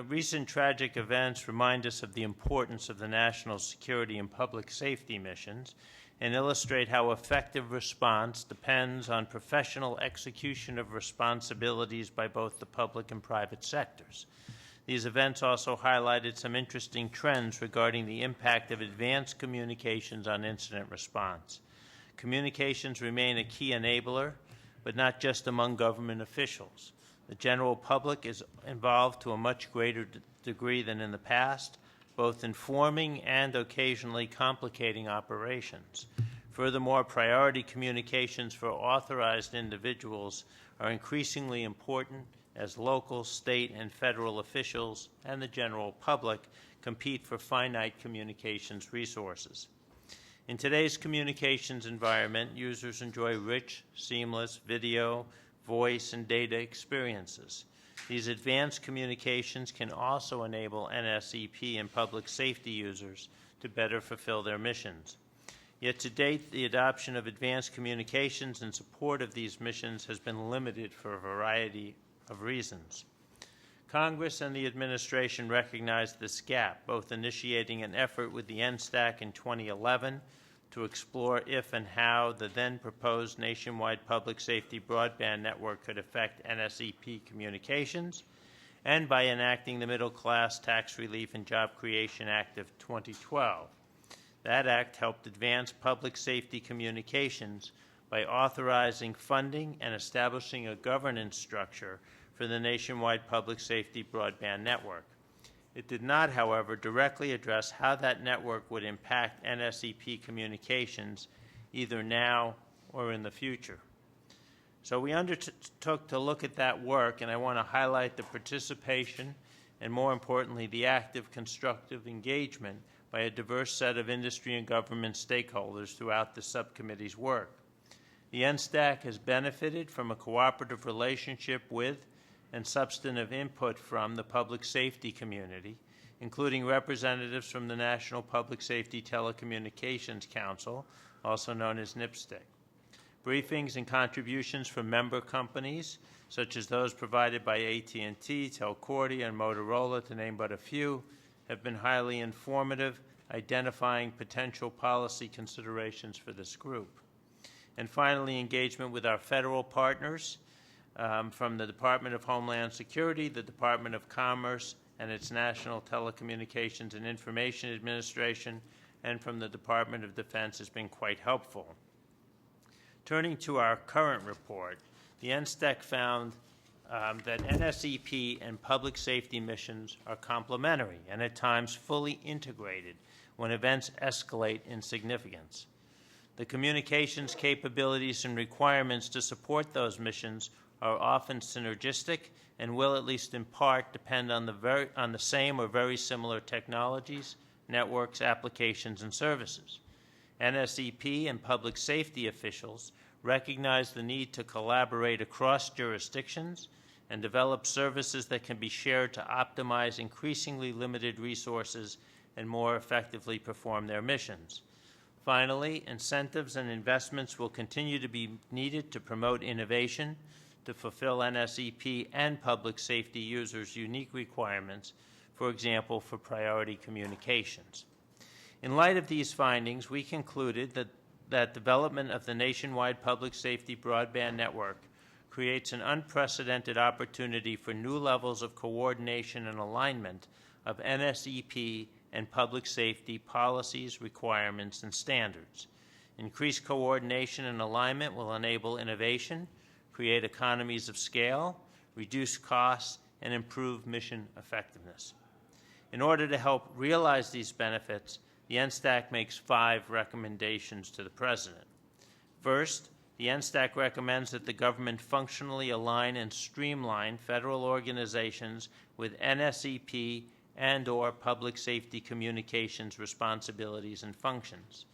Recent tragic events remind us of the importance of the national security and public safety missions and illustrate how effective response depends on professional execution of responsibilities by both the public and private sectors. These events also highlighted some interesting trends regarding the impact of advanced communications on incident response. Communications remain a key enabler, but not just among government officials. The general public is involved to a much greater degree than in the past, both informing and occasionally complicating operations. Furthermore, priority communications for authorized individuals are increasingly important as local, state, and federal officials and the general public compete for finite communications resources. In today's communications environment, users enjoy rich, seamless video, voice, and data experiences. These advanced communications can also enable NSEP and public safety users to better fulfill their missions. Yet to date, the adoption of advanced communications in support of these missions has been limited for a variety of reasons. Congress and the administration recognized this gap, both initiating an effort with the NSTAC in 2011 to explore if and how the then proposed nationwide public safety broadband network could affect NSEP communications, and by enacting the Middle Class Tax Relief and Job Creation Act of 2012. That act helped advance public safety communications by authorizing funding and establishing a governance structure for the nationwide public safety broadband network. It did not, however, directly address how that network would impact NSEP communications either now or in the future. So we undertook to look at that work, and I want to highlight the participation and, more importantly, the active, constructive engagement by a diverse set of industry and government stakeholders throughout the subcommittee's work. The NSTAC has benefited from a cooperative relationship with and substantive input from the public safety community, including representatives from the National Public Safety Telecommunications Council, also known as NPSTC. Briefings and contributions from member companies, such as those provided by AT&T, Telcordia, and Motorola, to name but a few, have been highly informative, identifying potential policy considerations for this group. And finally, engagement with our federal partners, from the Department of Homeland Security, the Department of Commerce, and its National Telecommunications and Information Administration, and from the Department of Defense has been quite helpful. Turning to our current report, the NSTAC found that NSEP and public safety missions are complementary and at times fully integrated when events escalate in significance. The communications capabilities and requirements to support those missions are often synergistic and will, at least in part, depend on the same or very similar technologies, networks, applications, and services. NSEP and public safety officials recognize the need to collaborate across jurisdictions and develop services that can be shared to optimize increasingly limited resources and more effectively perform their missions. Finally, incentives and investments will continue to be needed to promote innovation, to fulfill NSEP and public safety users' unique requirements, for example, for priority communications. In light of these findings, we concluded that development of the nationwide public safety broadband network creates an unprecedented opportunity for new levels of coordination and alignment of NSEP and public safety policies, requirements, and standards. Increased coordination and alignment will enable innovation, create economies of scale, reduce costs, and improve mission effectiveness. In order to help realize these benefits, the NSTAC makes 5 recommendations to the President. First, the NSTAC recommends that the government functionally align and streamline federal organizations with NSEP and/or public safety communications responsibilities and functions.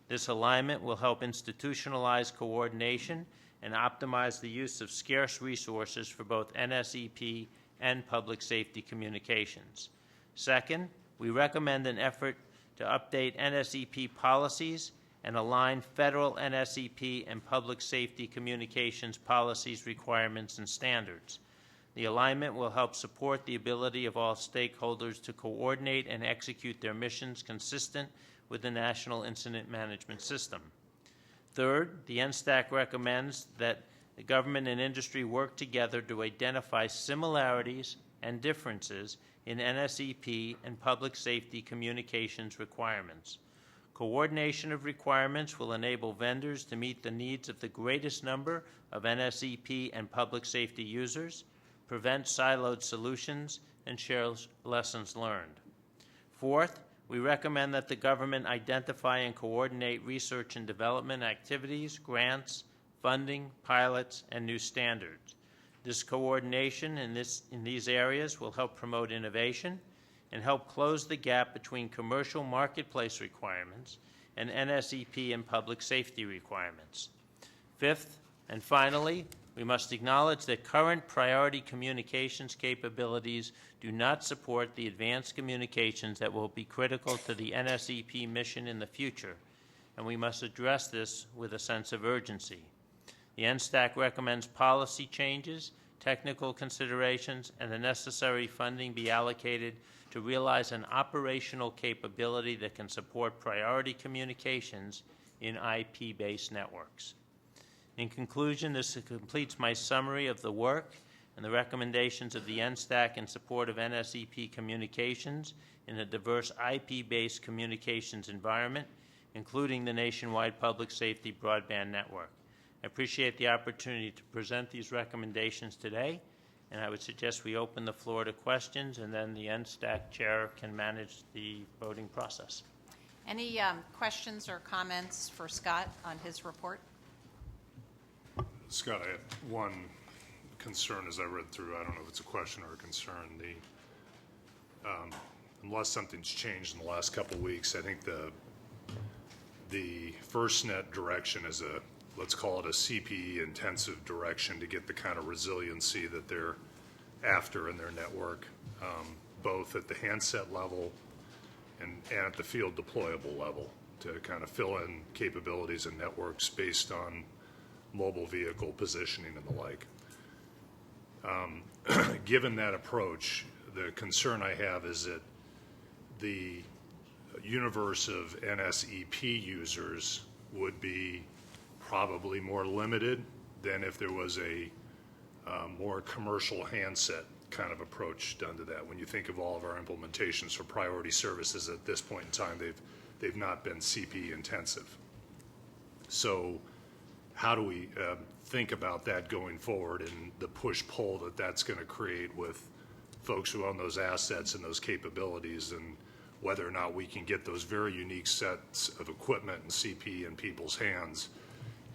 This alignment will help institutionalize coordination and optimize the use of scarce resources for both NSEP and public safety communications. Second, we recommend an effort to update NSEP policies and align federal NSEP and public safety communications policies, requirements, and standards. The alignment will help support the ability of all stakeholders to coordinate and execute their missions consistent with the National Incident Management System. Third, the NSTAC recommends that the government and industry work together to identify similarities and differences in NSEP and public safety communications requirements. Coordination of requirements will enable vendors to meet the needs of the greatest number of NSEP and public safety users, prevent siloed solutions, and share lessons learned. Fourth, we recommend that the government identify and coordinate research and development activities, grants, funding, pilots, and new standards. This coordination in these areas will help promote innovation and help close the gap between commercial marketplace requirements and NSEP and public safety requirements. Fifth, and finally, we must acknowledge that current priority communications capabilities do not support the advanced communications that will be critical to the NSEP mission in the future, and we must address this with a sense of urgency. The NSTAC recommends policy changes, technical considerations, and the necessary funding be allocated to realize an operational capability that can support priority communications in IP-based networks. In conclusion, this completes my summary of the work and the recommendations of the NSTAC in support of NSEP communications in a diverse IP-based communications environment, including the nationwide public safety broadband network. I appreciate the opportunity to present these recommendations today, and I would suggest we open the floor to questions, and then the NSTAC chair can manage the voting process. Any questions or comments for Scott on his report? Scott, I have one concern as I read through. I don't know if it's a question or a concern. Unless something's changed in the last couple of weeks, I think the FirstNet direction is a, let's call it a CPE intensive direction to get the kind of resiliency that they're after in their network, both at the handset level and at the field deployable level, to kind of fill in capabilities and networks based on mobile vehicle positioning and the like. Given that approach, the concern I have is that the universe of NSEP users would be probably more limited than if there was a more commercial handset kind of approach done to that. When you think of all of our implementations for priority services at this point in time, they've not been CPE intensive. So how do we think about that going forward and the push-pull that that's going to create with folks who own those assets and those capabilities, and whether or not we can get those very unique sets of equipment and CPE in people's hands,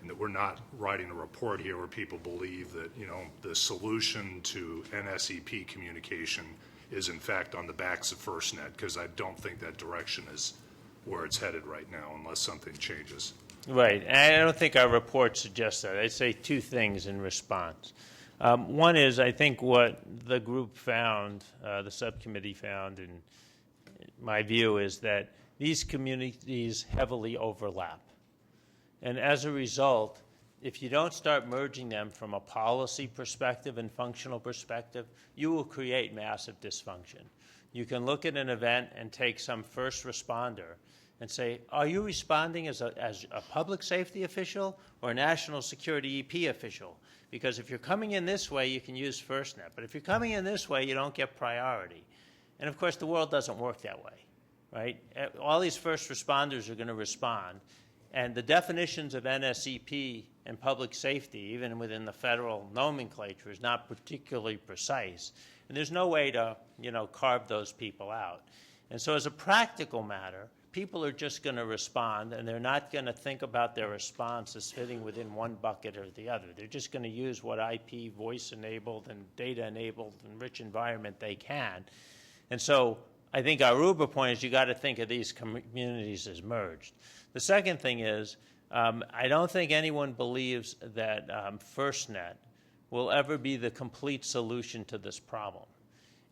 and that we're not writing a report here where people believe that, you know, the solution to NSEP communication is in fact on the backs of FirstNet, because I don't think that direction is where it's headed right now unless something changes. Right, and I don't think our report suggests that. I'd say two things in response. One is, I think what the group found, the subcommittee found, in my view, is that these communities heavily overlap. And as a result, if you don't start merging them from a policy perspective and functional perspective, you will create massive dysfunction. You can look at an event and take some first responder and say, are you responding as a public safety official or a national security EP official? Because if you're coming in this way, you can use FirstNet. But if you're coming in this way, you don't get priority. And of course, the world doesn't work that way, right? All these first responders are going to respond. And the definitions of NSEP and public safety, even within the federal nomenclature, is not particularly precise. And there's no way to, carve those people out. And so as a practical matter, people are just going to respond, and they're not going to think about their response as fitting within one bucket or the other. They're just going to use what IP, voice-enabled, and data-enabled and rich environment they can. And so I think our uber point is you got to think of these communities as merged. The second thing is I don't think anyone believes that FirstNet will ever be the complete solution to this problem.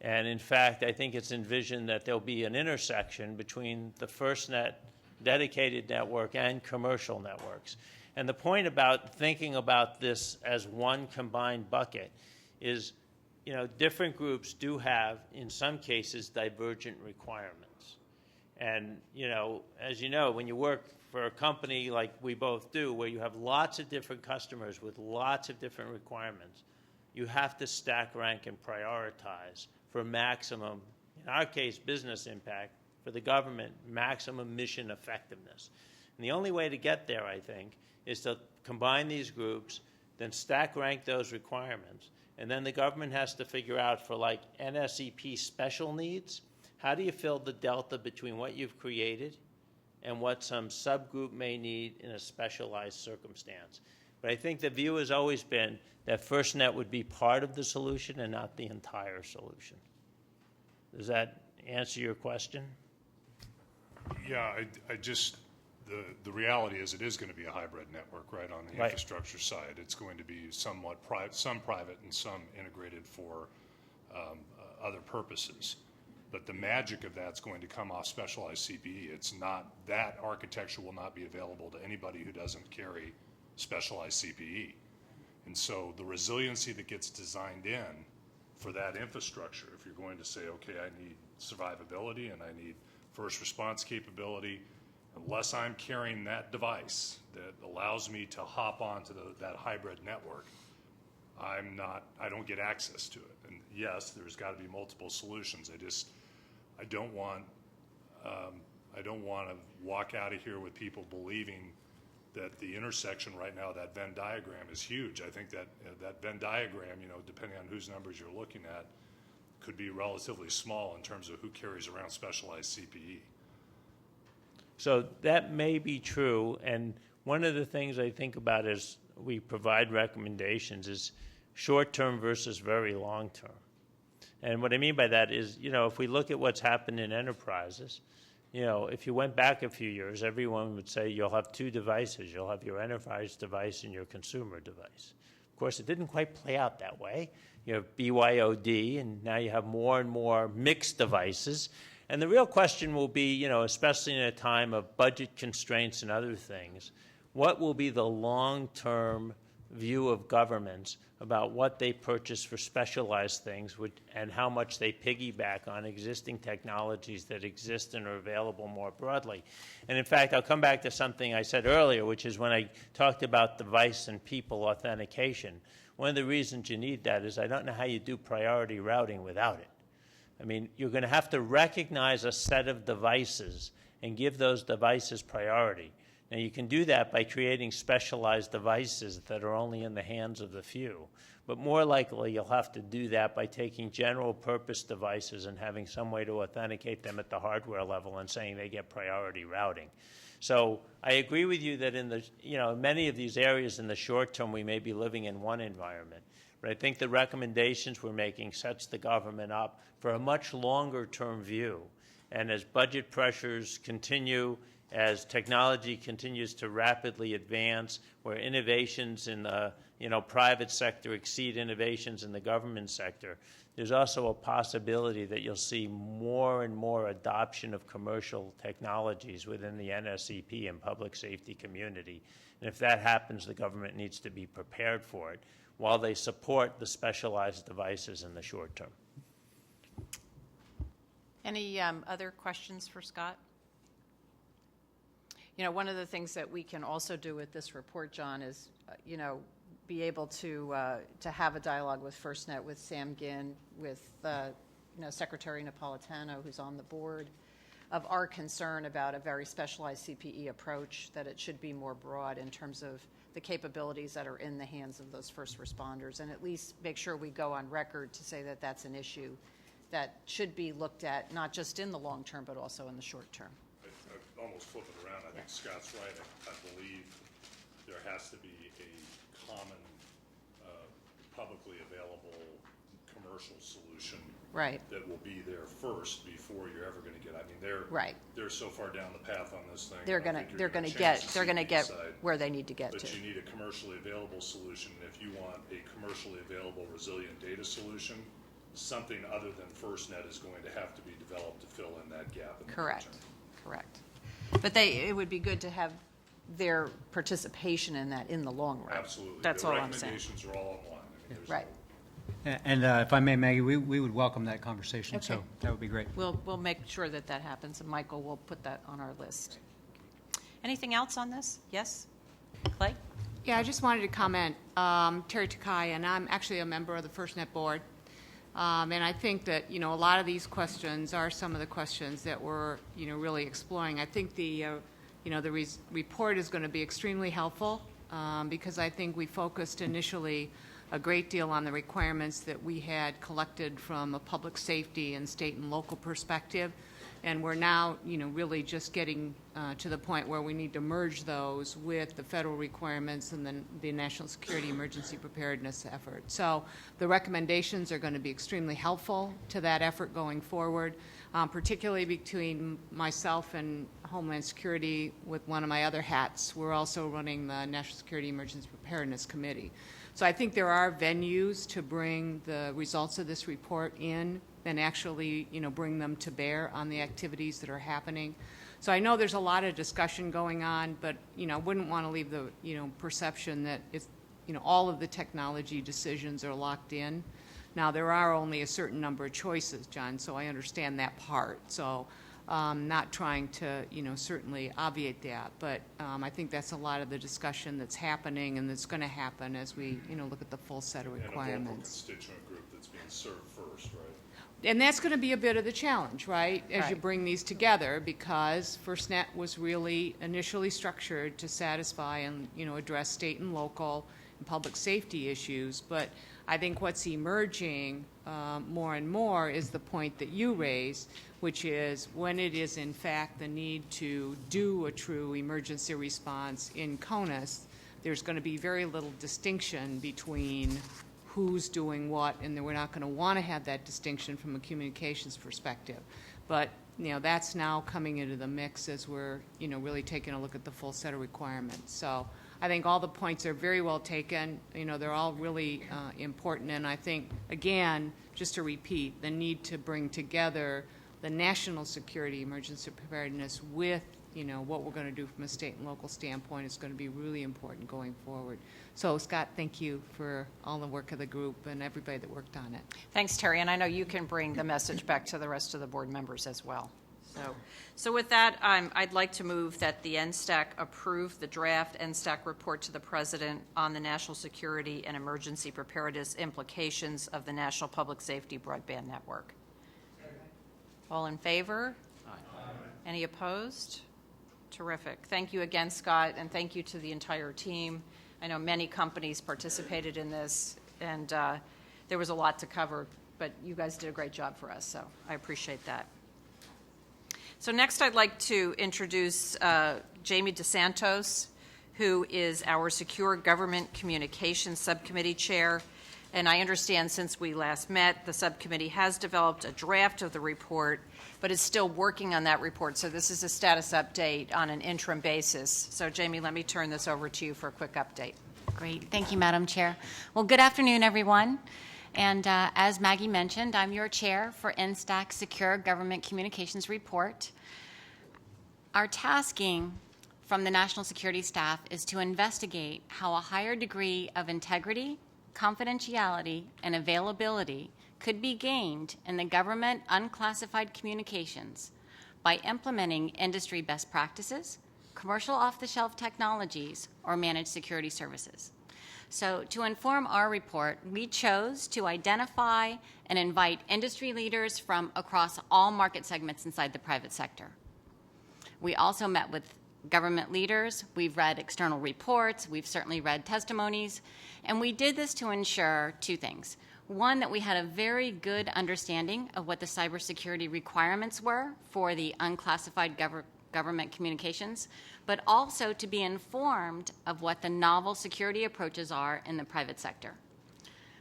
And in fact, I think it's envisioned that there'll be an intersection between the FirstNet dedicated network and commercial networks. And the point about thinking about this as one combined bucket is, different groups do have, in some cases, divergent requirements. And, as you know, when you work for a company like we both do, where you have lots of different customers with lots of different requirements, you have to stack rank and prioritize for maximum, in our case, business impact, for the government, maximum mission effectiveness. And the only way to get there, I think, is to combine these groups, then stack rank those requirements, and then the government has to figure out for like NSEP special needs, how do you fill the delta between what you've created and what some subgroup may need in a specialized circumstance. But I think the view has always been that FirstNet would be part of the solution and not the entire solution. Does that answer your question? Yeah, the reality is it is going to be a hybrid network, right, on the infrastructure side. It's going to be somewhat some private and some integrated for other purposes. But the magic of that's going to come off specialized CPE. It's not, that architecture will not be available to anybody who doesn't carry specialized CPE. And so the resiliency that gets designed in for that infrastructure, if you're going to say, okay, I need survivability and I need first response capability, unless I'm carrying that device that allows me to hop onto that hybrid network, I don't get access to it. And yes, there's got to be multiple solutions. I don't want to walk out of here with people believing that the intersection right now, that Venn diagram, is huge. I think that that Venn diagram, depending on whose numbers you're looking at, could be relatively small in terms of who carries around specialized CPE. So that may be true, and one of the things I think about as we provide recommendations is short-term versus very long-term. And what I mean by that is, if we look at what's happened in enterprises, if you went back a few years, everyone would say you'll have two devices. You'll have your enterprise device and your consumer device. Of course, it didn't quite play out that way. You have BYOD, and now you have more and more mixed devices. And the real question will be, especially in a time of budget constraints and other things, what will be the long-term view of governments about what they purchase for specialized things and how much they piggyback on existing technologies that exist and are available more broadly. And in fact, I'll come back to something I said earlier, which is when I talked about device and people authentication. One of the reasons you need that is I don't know how you do priority routing without it. I mean, you're going to have to recognize a set of devices and give those devices priority. Now, you can do that by creating specialized devices that are only in the hands of the few. But more likely, you'll have to do that by taking general-purpose devices and having some way to authenticate them at the hardware level and saying they get priority routing. So I agree with you that in many of these areas in the short term, we may be living in one environment. But I think the recommendations we're making sets the government up for a much longer-term view. And as budget pressures continue, as technology continues to rapidly advance, where innovations in the private sector exceed innovations in the government sector, there's also a possibility that you'll see more and more adoption of commercial technologies within the NSEP and public safety community. And if that happens, the government needs to be prepared for it while they support the specialized devices in the short term. Any other questions for Scott? One of the things that we can also do with this report, John, is, be able to have a dialogue with FirstNet, with Sam Ginn, with, Secretary Napolitano, who's on the board, of our concern about a very specialized CPE approach, that it should be more broad in terms of the capabilities that are in the hands of those first responders, and at least make sure we go on record to say that that's an issue that should be looked at, not just in the long term, but also in the short term. I almost flip it around. I think Scott's right. I believe there has to be a common, publicly available commercial solution Right. that will be there first before you're ever going to get. I mean, Right. they're so far down the path on this thing. They're I don't gonna think you're they're gonna change get the they're gonna CP get side. where they need to get But to. you need a commercially available solution. If you want a commercially available resilient data solution, something other than FirstNet is going to have to be developed to fill in that gap. In the Correct. future. Correct. But it would be good to have their participation in that in the long run. Absolutely. That's The all I'm saying. recommendations are all in line. I mean, there's Right. And if I may, Maggie, we would welcome that conversation, Okay. so that would be great. We'll make sure that that happens, and Michael will put that on our list. Anything else on this? Yes? Clay? Yeah, I just wanted to comment, Terry Takai, and I'm actually a member of the FirstNet board. And I think that, a lot of these questions are some of the questions that we're, really exploring. I think the report is going to be extremely helpful because I think we focused initially a great deal on the requirements that we had collected from a public safety and state and local perspective. And we're now, really just getting to the point where we need to merge those with the federal requirements and then the national security emergency preparedness effort. So the recommendations are going to be extremely helpful to that effort going forward, particularly between myself and Homeland Security with one of my other hats. We're also running the National Security Emergency Preparedness Committee. So I think there are venues to bring the results of this report in and actually, bring them to bear on the activities that are happening. So I know there's a lot of discussion going on, but, I wouldn't want to leave the, perception that it's, all of the technology decisions are locked in. Now, there are only a certain number of choices, John, so I understand that part. So not trying to, certainly obviate that, but I think that's a lot of the discussion that's happening and that's going to happen as we, look at the full set of And a local requirements. constituent group that's being served first, right? And that's going to be a bit of the challenge, right, as you Right. bring these together, because FirstNet was really initially structured to satisfy and, address state and local and public safety issues. But I think what's emerging more and more is the point that you raised, which is when it is in fact the need to do a true emergency response in CONUS, there's going to be very little distinction between who's doing what, and then we're not going to want to have that distinction from a communications perspective. But, that's now coming into the mix as we're, really taking a look at the full set of requirements. So I think all the points are very well taken. They're all really important. And I think, again, just to repeat, the need to bring together the national security emergency preparedness with, what we're going to do from a state and local standpoint is going to be really important going forward. So, Scott, thank you for all the work of the group and everybody that worked on it. Thanks, Terry, and I know you can bring the message back to the rest of the board members as well. So with that, I'd like to move that the NSTAC approve the draft NSTAC report to the President on the national security and emergency preparedness implications of the National Public Safety Broadband Network. All in favor? Aye. Any opposed? Terrific. Thank you again, Scott, and thank you to the entire team. I know many companies participated in this, and there was a lot to cover, but you guys did a great job for us, so I appreciate that. So next I'd like to introduce Jamie DeSantos, who is our Secure Government Communications Subcommittee Chair. And I understand since we last met, the subcommittee has developed a draft of the report, but is still working on that report. So this is a status update on an interim basis. So Jamie, let me turn this over to you for a quick update. Great. Thank you, Madam Chair. Well, good afternoon, everyone. And as Maggie mentioned, I'm your chair for NSTAC's Secure Government Communications Report. Our tasking from the national security staff is to investigate how a higher degree of integrity, confidentiality, and availability could be gained in the government unclassified communications by implementing industry best practices, commercial off-the-shelf technologies, or managed security services. So to inform our report, we chose to identify and invite industry leaders from across all market segments inside the private sector. We also met with government leaders, we've read external reports, we've certainly read testimonies, and we did this to ensure two things. One, that we had a very good understanding of what the cybersecurity requirements were for the unclassified government communications, but also to be informed of what the novel security approaches are in the private sector.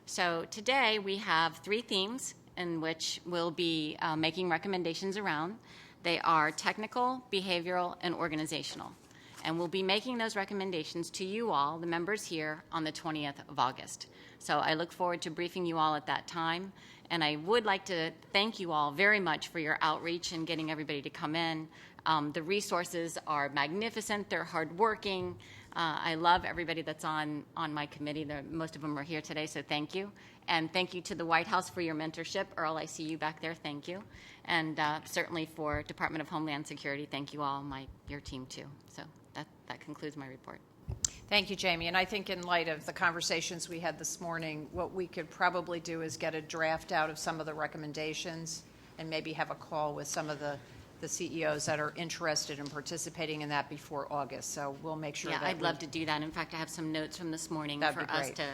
So today we have three themes in which we'll be making recommendations around. They are technical, behavioral, and organizational. And we'll be making those recommendations to you all, the members here, on the 20th of August. So I look forward to briefing you all at that time. And I would like to thank you all very much for your outreach and getting everybody to come in. The resources are magnificent. They're hardworking. I love everybody that's on my committee. Most of them are here today, so thank you. And thank you to the White House for your mentorship. Earl, I see you back there. Thank you. And certainly for Department of Homeland Security, thank you all, your team too. So that concludes my report. Thank you, Jamie. And I think in light of the conversations we had this morning, what we could probably do is get a draft out of some of the recommendations and maybe have a call with some of the CEOs that are interested in participating in that before August. So we'll make sure Yeah, that I'd love to do that. In fact, I have some notes from this morning That'd for be us great. to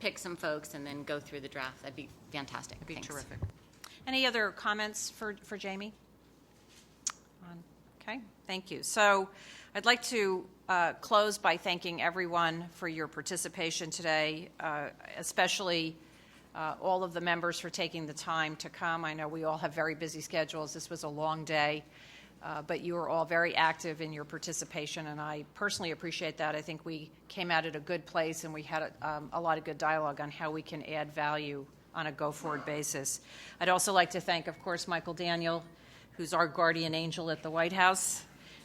pick some folks and then go through the draft. That'd be fantastic. That'd be Thanks. terrific. Any other comments for Jamie? Okay, thank you. So I'd like to close by thanking everyone for your participation today, especially all of the members for taking the time to come. I know we all have very busy schedules. This was a long day, but you were all very active in your participation, and I personally appreciate that. I think we came at it a good place, and we had a lot of good dialogue on how we can add value on a go-forward basis. I'd also like to thank, of course, Michael Daniel, who's our guardian angel at the White House,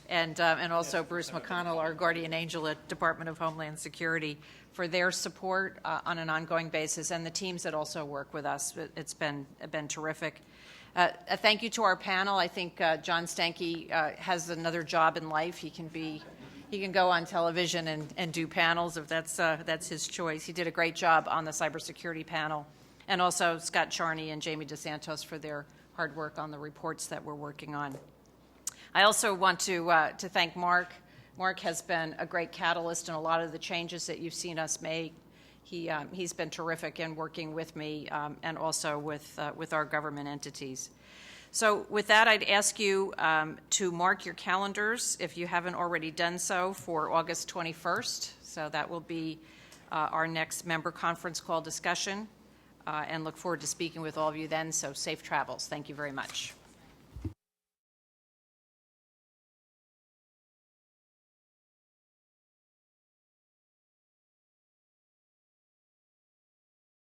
and also Bruce McConnell, our guardian angel at Department of Homeland Security, for their support on an ongoing basis, and the teams that also work with us. It's been terrific. A thank you to our panel. I think John Stanky has another job in life. He can go on television and do panels if that's his choice. He did a great job on the cybersecurity panel, and also Scott Charney and Jamie DeSantos for their hard work on the reports that we're working on. I also want to thank Mark. Mark has been a great catalyst in a lot of the changes that you've seen us make. He's been terrific in working with me and also with our government entities. So with that, I'd ask you to mark your calendars, if you haven't already done so, for August 21st. So that will be our next member conference call discussion, and look forward to speaking with all of you then. So safe travels. Thank you very much.